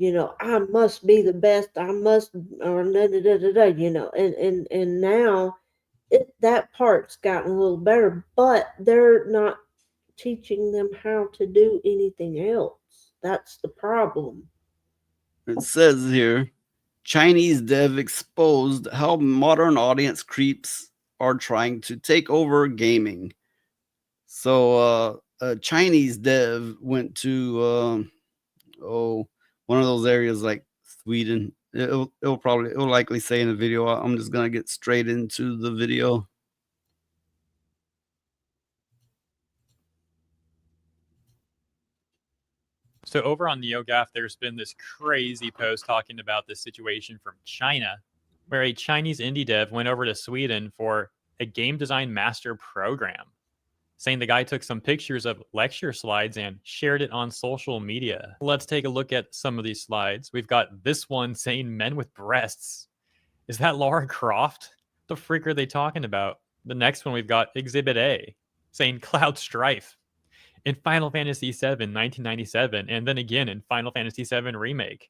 I must be the best. I must, or da da da da da. And now that part's gotten a little better, but they're not teaching them how to do anything else. That's the problem. It says here, Chinese dev exposed how modern audience creeps are trying to take over gaming. So a Chinese dev went to one of those areas like Sweden. It'll likely say in the video. I'm just gonna get straight into the video. So over on NeoGAF, there's been this crazy post talking about this situation from China, where a Chinese indie dev went over to Sweden for a game design master program, saying the guy took some pictures of lecture slides and shared it on social media. Let's take a look at some of these slides. We've got this one saying men with breasts. Is that Lara Croft? The freak are they talking about? The next one we've got Exhibit A, saying Cloud Strife. In Final Fantasy VII, 1997, and then again in Final Fantasy VII Remake.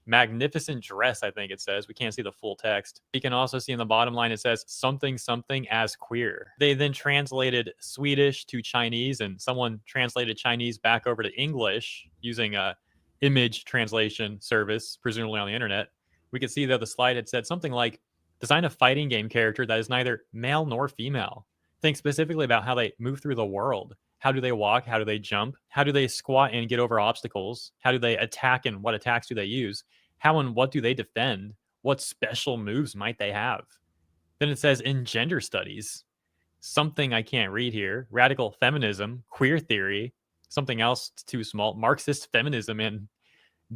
Magnificent dress, I think it says. We can't see the full text. You can also see in the bottom line it says something something as queer. They then translated Swedish to Chinese, and someone translated Chinese back over to English using a image translation service, presumably on the internet. We could see that the slide had said something like, design a fighting game character that is neither male nor female. Think specifically about how they move through the world. How do they walk? How do they jump? How do they squat and get over obstacles? How do they attack and what attacks do they use? How and what do they defend? What special moves might they have? Then it says in gender studies, something I can't read here, radical feminism, queer theory, something else too small, Marxist feminism, and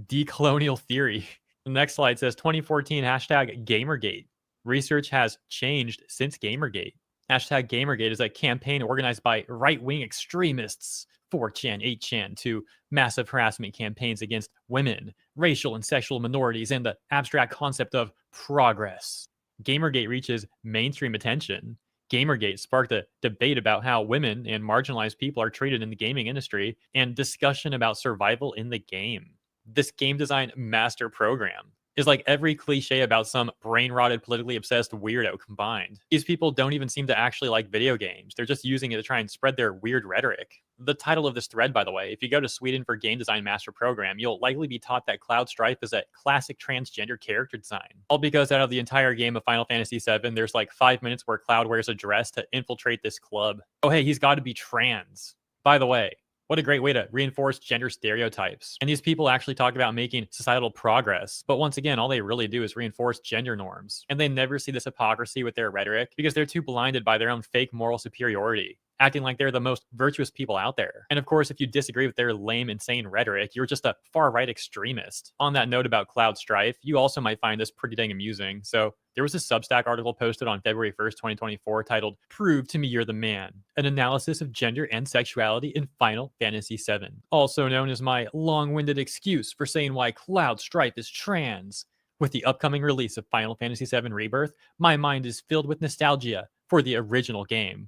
decolonial theory. The next slide says 2014 hashtag Gamergate. Research has changed since Gamergate. Hashtag Gamergate is a campaign organized by right-wing extremists, 4chan, 8chan, to massive harassment campaigns against women, racial and sexual minorities, and the abstract concept of progress. Gamergate reaches mainstream attention. Gamergate sparked a debate about how women and marginalized people are treated in the gaming industry and discussion about survival in the game. This game design master program is like every cliche about some brain-rotted, politically obsessed weirdo combined. These people don't even seem to actually like video games. They're just using it to try and spread their weird rhetoric. The title of this thread, by the way, if you go to Sweden for Game Design Master Program, you'll likely be taught that Cloud Strife is a classic transgender character design. All because out of the entire game of Final Fantasy VII, there's like 5 minutes where Cloud wears a dress to infiltrate this club. Oh hey, he's got to be trans. By the way, what a great way to reinforce gender stereotypes. And these people actually talk about making societal progress. But once again, all they really do is reinforce gender norms. And they never see this hypocrisy with their rhetoric because they're too blinded by their own fake moral superiority, acting like they're the most virtuous people out there. And of course, if you disagree with their lame, insane rhetoric, you're just a far-right extremist. On that note about Cloud Strife, you also might find this pretty dang amusing. So there was a Substack article posted on February 1st, 2024 titled, Prove to Me You're the Man, an analysis of gender and sexuality in Final Fantasy VII. Also known as my long-winded excuse for saying why Cloud Strife is trans. With the upcoming release of Final Fantasy VII Rebirth, my mind is filled with nostalgia for the original game,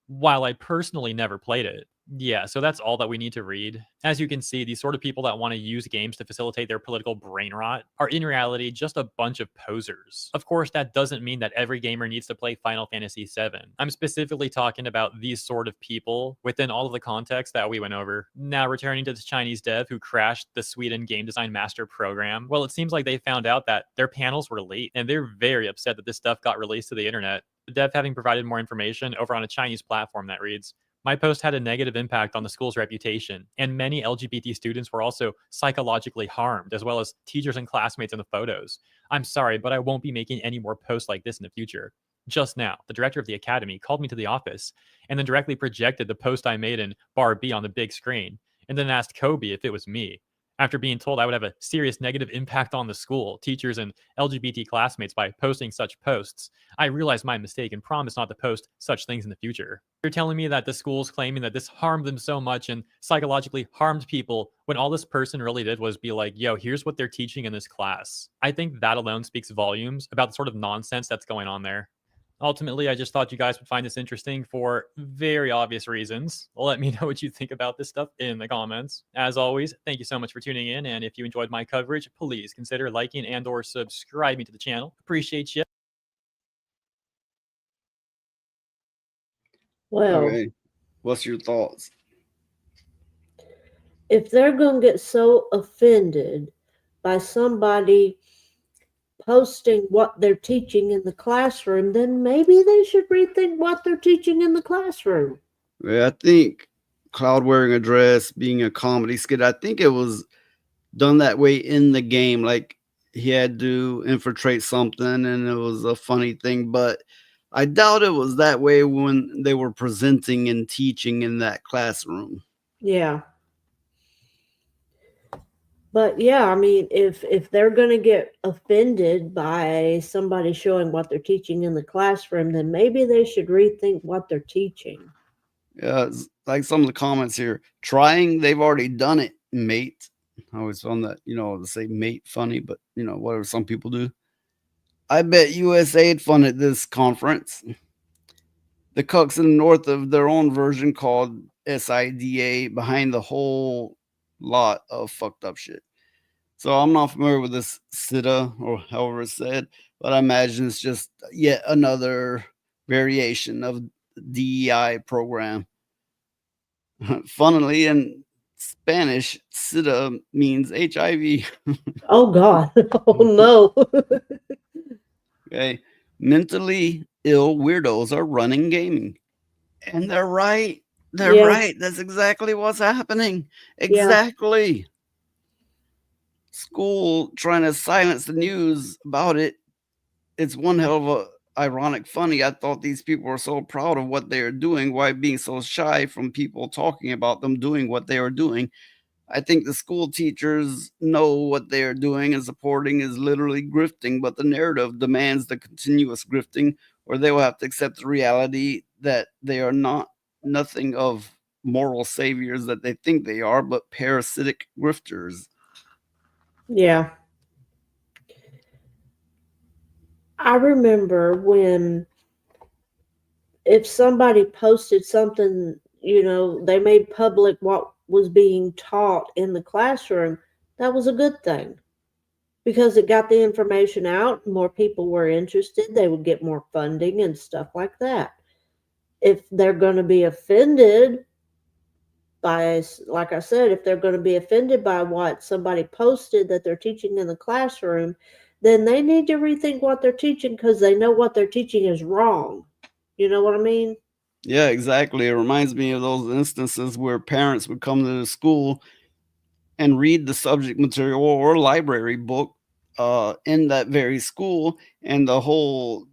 while I personally never played it. Yeah, so that's all that we need to read. As you can see, these sort of people that want to use games to facilitate their political brain rot are in reality just a bunch of posers. Of course, that doesn't mean that every gamer needs to play Final Fantasy VII. I'm specifically talking about these sort of people within all of the context that we went over. Now, returning to the Chinese dev who crashed the Sweden Game Design Master Program, well, it seems like they found out that their panels were leaked, and they're very upset that this stuff got released to the internet. The dev having provided more information over on a Chinese platform that reads, my post had a negative impact on the school's reputation, and many LGBT students were also psychologically harmed, as well as teachers and classmates in the photos. I'm sorry, but I won't be making any more posts like this in the future. Just now, the director of the academy called me to the office and then directly projected the post I made in Bar B on the big screen. and then asked Kobe if it was me. After being told I would have a serious negative impact on the school, teachers, and LGBT classmates by posting such posts, I realized my mistake and promised not to post such things in the future. You're telling me that the school's claiming that this harmed them so much and psychologically harmed people when all this person really did was be like, yo, here's what they're teaching in this class. I think that alone speaks volumes about the sort of nonsense that's going on there. Ultimately, I just thought you guys would find this interesting for very obvious reasons. Let me know what you think about this stuff in the comments. As always, thank you so much for tuning in, and if you enjoyed my coverage, please consider liking and or subscribing to the channel. Appreciate you. Well, Okay. What's your thoughts? if they're going to get so offended by somebody posting what they're teaching in the classroom, then maybe they should rethink what they're teaching in the classroom. Yeah, I think Cloud wearing a dress being a comedy skit, I think it was done that way in the game. Like he had to infiltrate something and it was a funny thing, but I doubt it was that way when they were presenting and teaching in that classroom. Yeah. But yeah, I mean, if they're going to get offended by somebody showing what they're teaching in the classroom, then maybe they should rethink what they're teaching. Yeah, it's like some of the comments here. Trying, they've already done it, mate. I always found that, to say mate funny, but whatever some people do. I bet USAID funded this conference. The cucks in the north of their own version called SIDA behind the whole lot of fucked up shit. So I'm not familiar with this SIDA or however it's said, but I imagine it's just yet another variation of DEI program. Funnily, in Spanish, SIDA means HIV. Oh God. Oh no. Okay. Mentally ill weirdos are running gaming. And they're right. They're Yeah. right. That's exactly what's happening. Yeah. Exactly. School trying to silence the news about it. It's one hell of a ironic funny. I thought these people were so proud of what they are doing. Why being so shy from people talking about them doing what they are doing? I think the school teachers know what they are doing and supporting is literally grifting, but the narrative demands the continuous grifting, or they will have to accept the reality that they are nothing of moral saviors that they think they are, but parasitic grifters. Yeah. I remember when if somebody posted something, they made public what was being taught in the classroom, that was a good thing because it got the information out. More people were interested. They would get more funding and stuff like that. If they're going to be offended by, like I said, if they're going to be offended by what somebody posted that they're teaching in the classroom, then they need to rethink what they're teaching because they know what they're teaching is wrong. You know what I mean? Yeah, exactly. It reminds me of those instances where parents would come to the school and read the subject material or library book in that very school, and the whole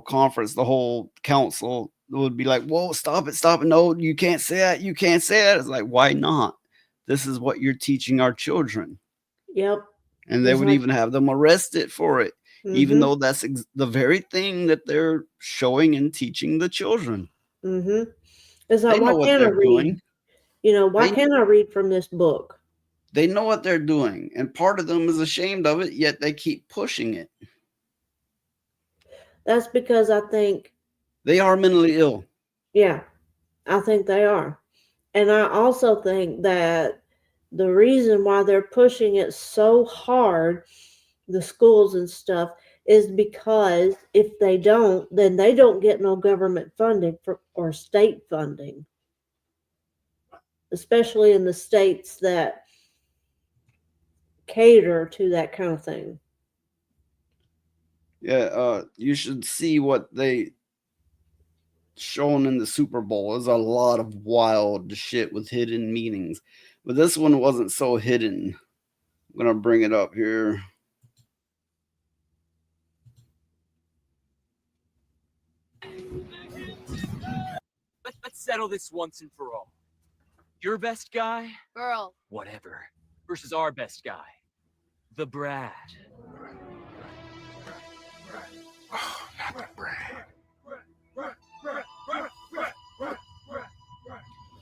conference, the whole council would be like, whoa, stop it, no, you can't say that, you can't say that. It's like, why not? This is what you're teaching our children. Yep. And they would even have them arrested for it, even though that's the very thing that they're showing and teaching the children. It's like, They know why what can't I they're read? doing. Why can't I read from this book? They know what they're doing, and part of them is ashamed of it, yet they keep pushing it. That's because I think they are mentally ill. Yeah, I think they are. And I also think that the reason why they're pushing it so hard, the schools and stuff, is because if they don't, then they don't get no government funding or state funding, especially in the states that cater to that kind of thing. Yeah, you should see what they shown in the Super Bowl. There's a lot of wild shit with hidden meanings, but this one wasn't so hidden. I'm gonna bring it up here. Let's settle this once and for all. Your best guy? Girl. Whatever. Versus our best guy, the Brad. Not the Brad.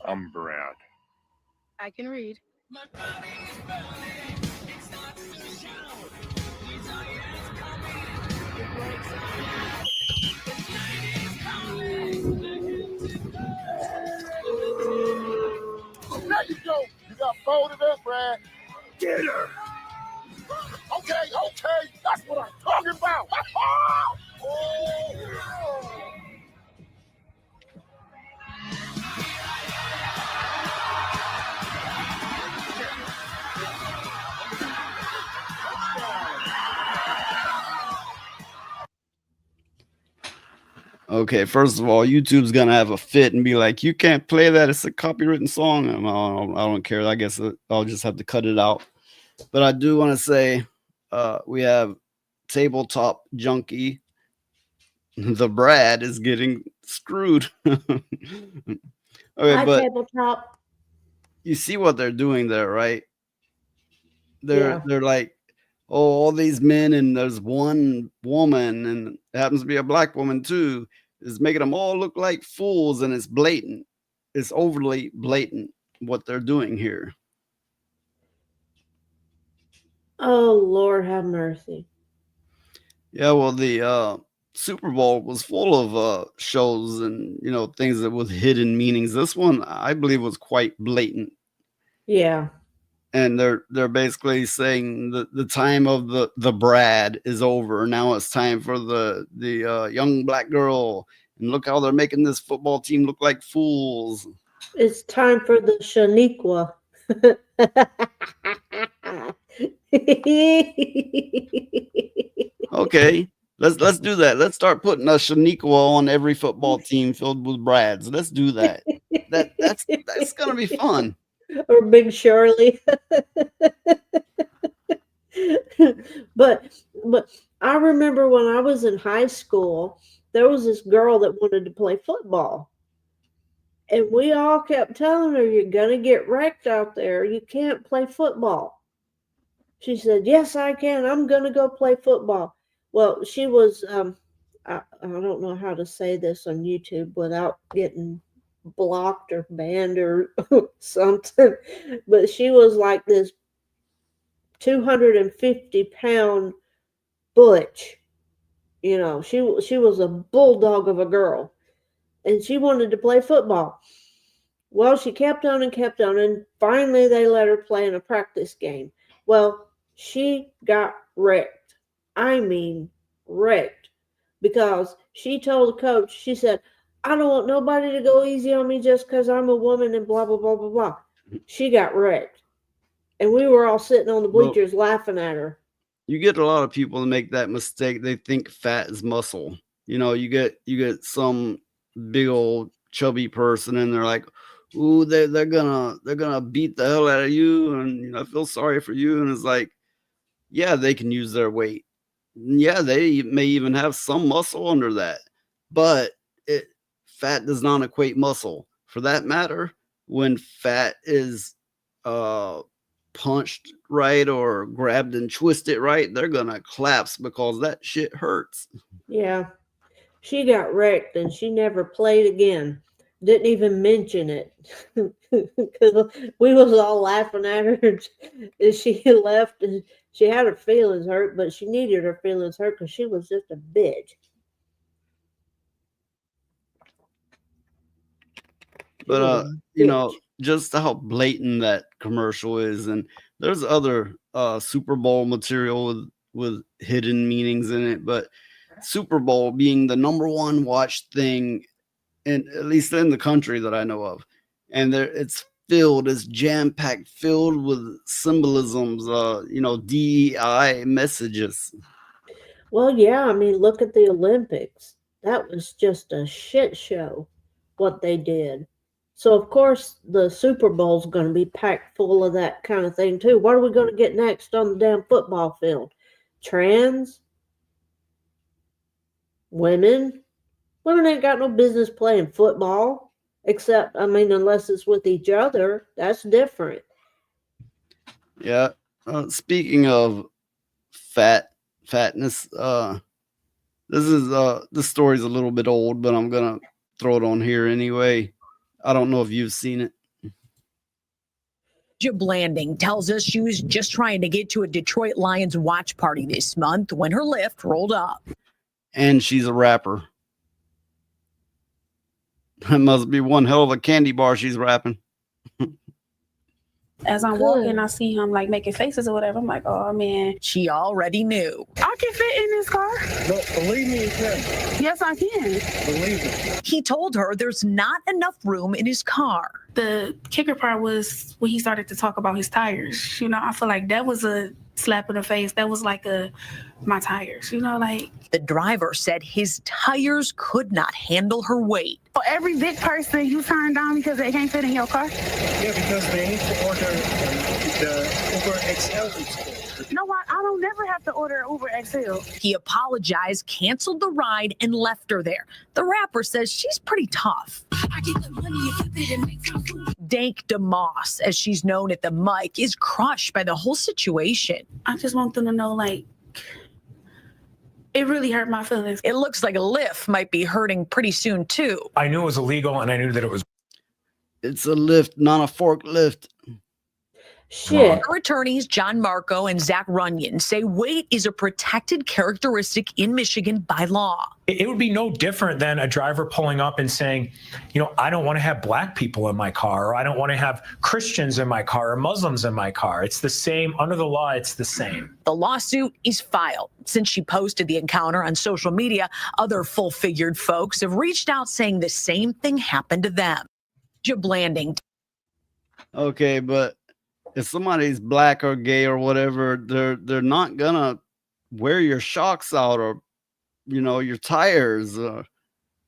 I'm Brad. I can read. There you go. You got folded up, Brad. Get her. Okay. That's what I'm talking about. Okay, first of all, YouTube's gonna have a fit and be like, "You can't play that. It's a copywritten song." I don't care. I guess I'll just have to cut it out. But I do want to say, we have Tabletop Junkie. The Brad is getting screwed. Okay, Hi, but Tabletop. you see what they're doing there, right? Yeah. They're like, oh, all these men and there's one woman and it happens to be a black woman too, is making them all look like fools, and it's blatant. It's overly blatant what they're doing here. Oh, Lord have mercy. Yeah, well, the Super Bowl was full of shows and things that with hidden meanings. This one, I believe, was quite blatant. Yeah. And they're basically saying the time of the Brad is over. Now it's time for the young black girl, and look how they're making this football team look like fools. It's time for the Shaniqua. Okay, let's do that. Let's start putting a Shaniqua on every football team filled with Brads. Let's do that. That's gonna be fun. Or Big Shirley. but I remember when I was in high school, there was this girl that wanted to play football. And we all kept telling her, "You're going to get wrecked out there. You can't play football." She said, "Yes, I can. I'm going to go play football." Well, she was, I don't know how to say this on YouTube without getting blocked or banned or something, but she was like this 250-pound butch. She was a bulldog of a girl, and she wanted to play football. Well, she kept on, and finally they let her play in a practice game. Well, she got wrecked. I mean, wrecked. Because she told the coach, she said, "I don't want nobody to go easy on me just because I'm a woman," and blah, blah, blah, blah, blah. She got wrecked. And we were all sitting on the bleachers laughing at her. You get a lot of people to make that mistake. They think fat is muscle. You get some big old chubby person and they're like, "Ooh, they're gonna beat the hell out of you," and I feel sorry for you. And it's like, yeah, they can use their weight. Yeah, they may even have some muscle under that, but fat does not equate muscle. For that matter, when fat is punched right or grabbed and twisted right, they're gonna collapse because that shit hurts. Yeah. She got wrecked and she never played again. Didn't even mention it. Because we was all laughing at her. And she left and she had her feelings hurt, but she needed her feelings hurt because she was just a bitch. But just how blatant that commercial is, and there's other Super Bowl material with hidden meanings in it, but Super Bowl being the number one watched thing in, at least in the country that I know of, and it's jam-packed, filled with symbolisms, DEI messages. Well, yeah, I mean, look at the Olympics. That was just a shit show what they did. So, of course, the Super Bowl's going to be packed full of that kind of thing, too. What are we going to get next on the damn football field? Trans? Women? Women ain't got no business playing football. Except, I mean, unless it's with each other, that's different. Yeah. Speaking of fatness, this story's a little bit old, but I'm gonna throw it on here anyway. I don't know if you've seen it. Blanding tells us she was just trying to get to a Detroit Lions watch party this month when her Lyft rolled up. And she's a rapper. That must be one hell of a candy bar she's rapping. As I'm walking, I see him like making faces or whatever. I'm like, oh man. She already knew. I can fit in this car. No, believe me, you can. Yes, I can. Believe me. He told her there's not enough room in his car. The kicker part was when he started to talk about his tires. You know, I feel like that was a slap in the face. That was like my tires, you know, like. The driver said his tires could not handle her weight. For every big person you turn down because they can't fit in your car? Yeah, because they need to order the Uber XL. You know what? I don't never have to order Uber XL. He apologized, canceled the ride, and left her there. The rapper says she's pretty tough. Dank DeMoss, as she's known at the mic, is crushed by the whole situation. I just want them to know, like, it really hurt my feelings. It looks like a Lyft might be hurting pretty soon, too. I knew it was illegal, and I knew that it was. It's a lift, not a forklift. Shit. Her attorneys, John Marco and Zach Runyon, say weight is a protected characteristic in Michigan by law. It would be no different than a driver pulling up and saying, you know, I don't want to have black people in my car, or I don't want to have Christians in my car, or Muslims in my car. It's the same. Under the law, it's the same. The lawsuit is filed. Since she posted the encounter on social media, other full-figured folks have reached out saying the same thing happened to them. Blanding. Okay, but if somebody's black or gay or whatever, they're not gonna wear your shocks out or, you know, your tires.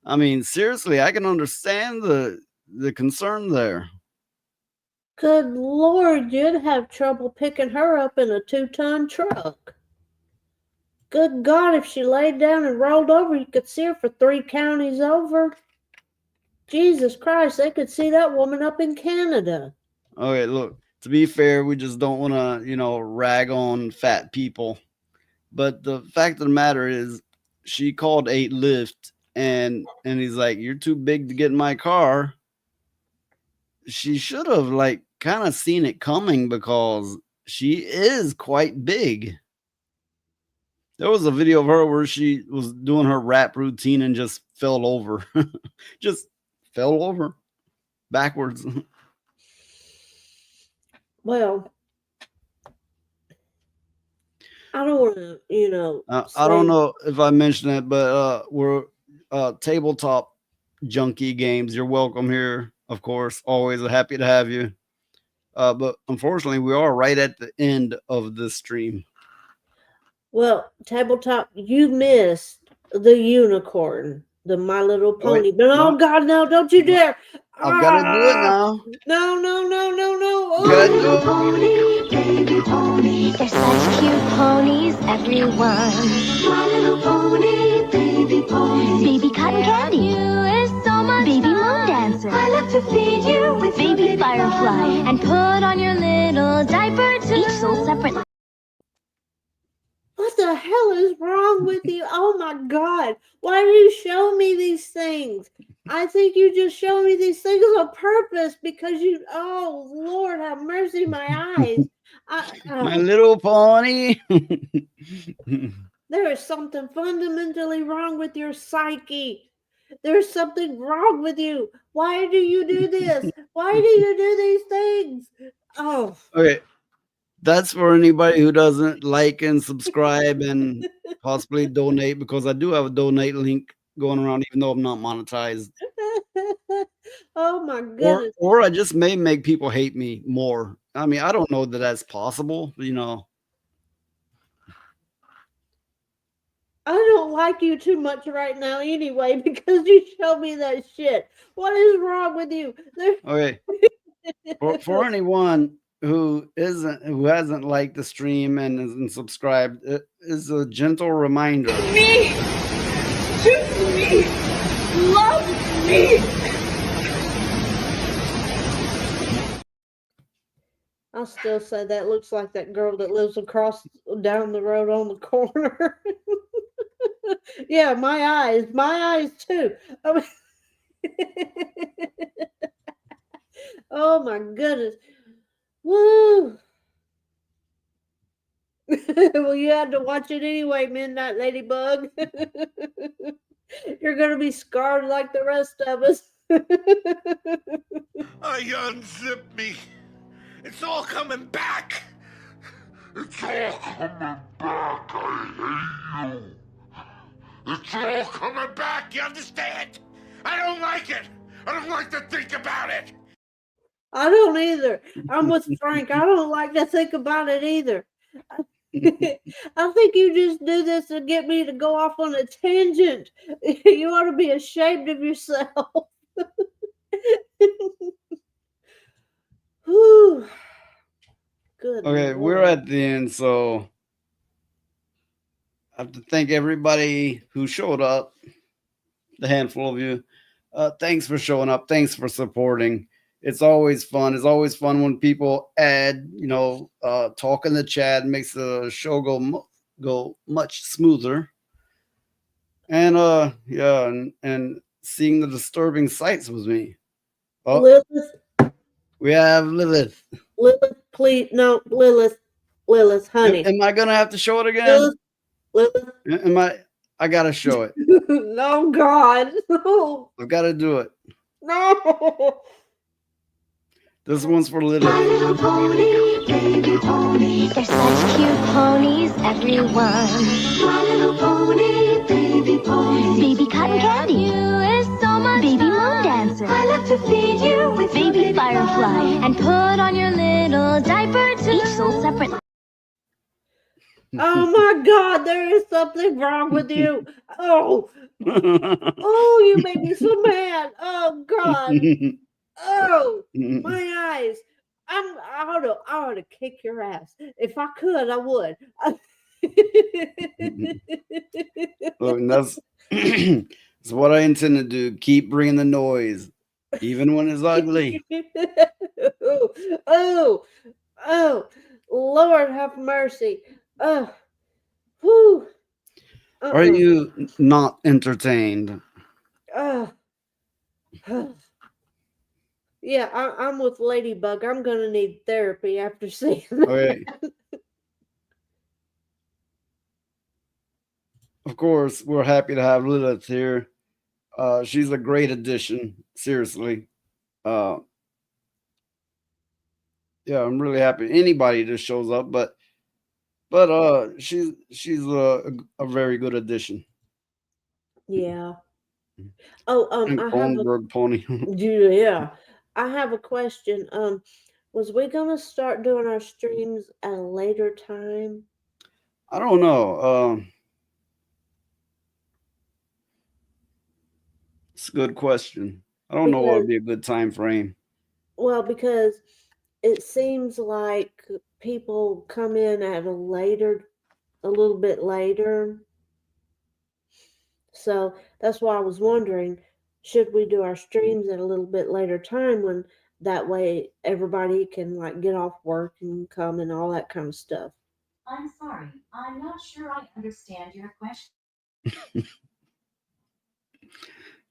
I mean, seriously, I can understand the concern there. Good Lord, you'd have trouble picking her up in a 2-ton truck. Good God, if she laid down and rolled over, you could see her for 3 counties over. Jesus Christ, they could see that woman up in Canada. Okay, look. To be fair, we just don't want to, you know, rag on fat people. But the fact of the matter is, she called a Lyft, and he's like, "You're too big to get in my car." She should have, like, kind of seen it coming because she is quite big. There was a video of her where she was doing her rap routine and just fell over. Just fell over backwards. Well, I don't want to, you know. I don't know if I mentioned it, but we're tabletop junkie games. You're welcome here, of course. Always happy to have you. But unfortunately, we are right at the end of this stream. Well, tabletop, you missed the unicorn, the My Little Pony. But oh God, no! Don't you dare! I've got to do it now. No! Gotta do it. Pony, baby pony. They're such cute ponies, everyone. My little pony, baby pony. Baby cotton candy. You is so much baby fun. Moon dancer. I love to feed you with baby firefly. And put on your little diaper too. Each sold separately. What the hell is wrong with you? Oh my God. Why do you show me these things? I think you just show me these things on purpose because you, oh Lord, have mercy, my eyes. My little pony. There is something fundamentally wrong with your psyche. There's something wrong with you. Why do you do this? Why do you do these things? Oh. Okay. That's for anybody who doesn't like and subscribe and possibly donate, because I do have a donate link going around, even though I'm not monetized. Oh my goodness. Or I just may make people hate me more. I mean, I don't know that that's possible, you know. I don't like you too much right now anyway because you show me that shit. What is wrong with you? Okay. For anyone who hasn't liked the stream and isn't subscribed, it is a gentle reminder. Me! Choose me! Love me! I'll still say that looks like that girl that lives across down the road on the corner. Yeah, my eyes too. I mean, oh my goodness. Woo. Well, you had to watch it anyway, Midnight Ladybug. You're going to be scarred like the rest of us. I unzip me. It's all coming back. It's all coming back. I hate you. It's all coming back. You understand? I don't like it. I don't like to think about it. I don't either. I'm with Frank. I don't like to think about it either. I think you just do this to get me to go off on a tangent. You ought to be ashamed of yourself. Whew. Good. Okay, Lord. we're at the end, so I have to thank everybody who showed up, the handful of you. Thanks for showing up. Thanks for supporting. It's always fun. It's always fun when people add, talk in the chat, makes the show go much smoother. And yeah, and seeing the disturbing sights with me. Oh, Lilith. We have Lilith. Lilith, please. No, Lilith, honey. Am I gonna have to show it again? Lilith. I gotta show it. No, God. No. I've got to do it. No. This one's for Lilith. My little pony, baby pony. They're such cute ponies, everyone. My little pony, baby pony. Baby cotton candy. You is so much baby moon dancer. I love to feed you with baby firefly and put on your little diaper too. Each sold separate. Oh my God, there is something wrong with you. Oh, you made me so mad. Oh God. Oh, my eyes. I ought to kick your ass. If I could, I would. Look, and that's what I intend to do. Keep bringing the noise, even when it's ugly. Oh, Lord have mercy. Whew. Are you not entertained? Yeah, I'm with Ladybug. I'm gonna need therapy after seeing that. Okay. Of course, we're happy to have Lilith here. She's a great addition. Seriously. Yeah, I'm really happy. Anybody that shows up, but she's a very good addition. Yeah. Oh, And I have Goldberg pony. yeah. I have a question. Was we gonna start doing our streams at a later time? I don't know. It's a good question. I don't know what would be a good time frame. Well, because it seems like people come in at a little bit later. So that's why I was wondering, should we do our streams at a little bit later time when that way everybody can like get off work and come and all that kind of stuff? I'm sorry. I'm not sure I understand your question.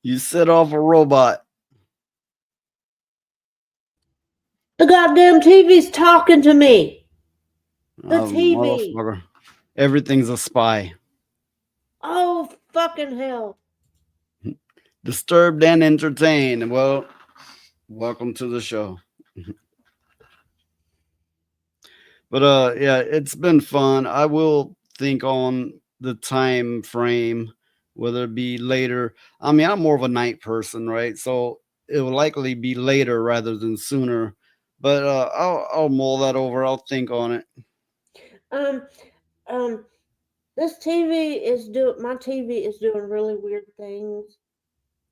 You set off a robot. The goddamn TV's talking to me. The TV. Motherfucker. Everything's a spy. Oh, fucking hell. Disturbed and entertained. Well, welcome to the show. But yeah, it's been fun. I will think on the time frame, whether it be later. I mean, I'm more of a night person, right? So it will likely be later rather than sooner. But I'll mull that over. I'll think on it. This TV is my TV is doing really weird things.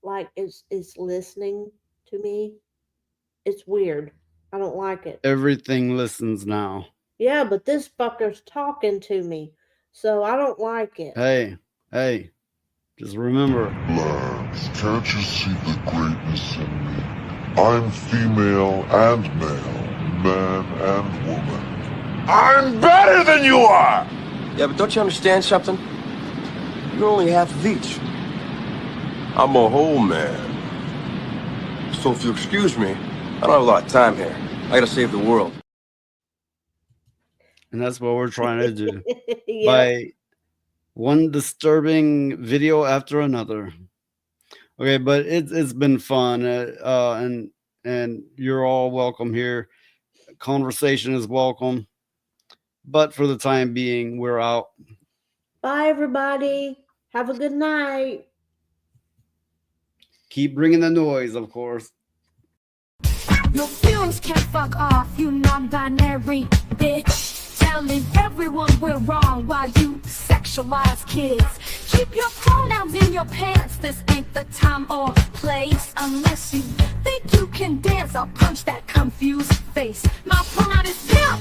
Like it's listening to me. It's weird. I don't like it. Everything listens now. Yeah, but this fucker's talking to me. So I don't like it. Hey. Just remember. Lads, can't you see the greatness in me? I'm female and male, man and woman. I'm better than you are! Yeah, but don't you understand something? You're only half of each. I'm a whole man. So if you'll excuse me, I don't have a lot of time here. I gotta save the world. And that's what we're trying to do Yep. by one disturbing video after another. Okay, but it's been fun, and you're all welcome here. Conversation is welcome, but for the time being, we're out. Bye, everybody. Have a good night. Keep bringing the noise, of course. Your feelings can fuck off, you non-binary bitch. Telling everyone we're wrong while you sexualize kids. Keep your pronouns in your pants, this ain't the time or place. Unless you think you can dance, I'll punch that confused face. My pronoun is pimp.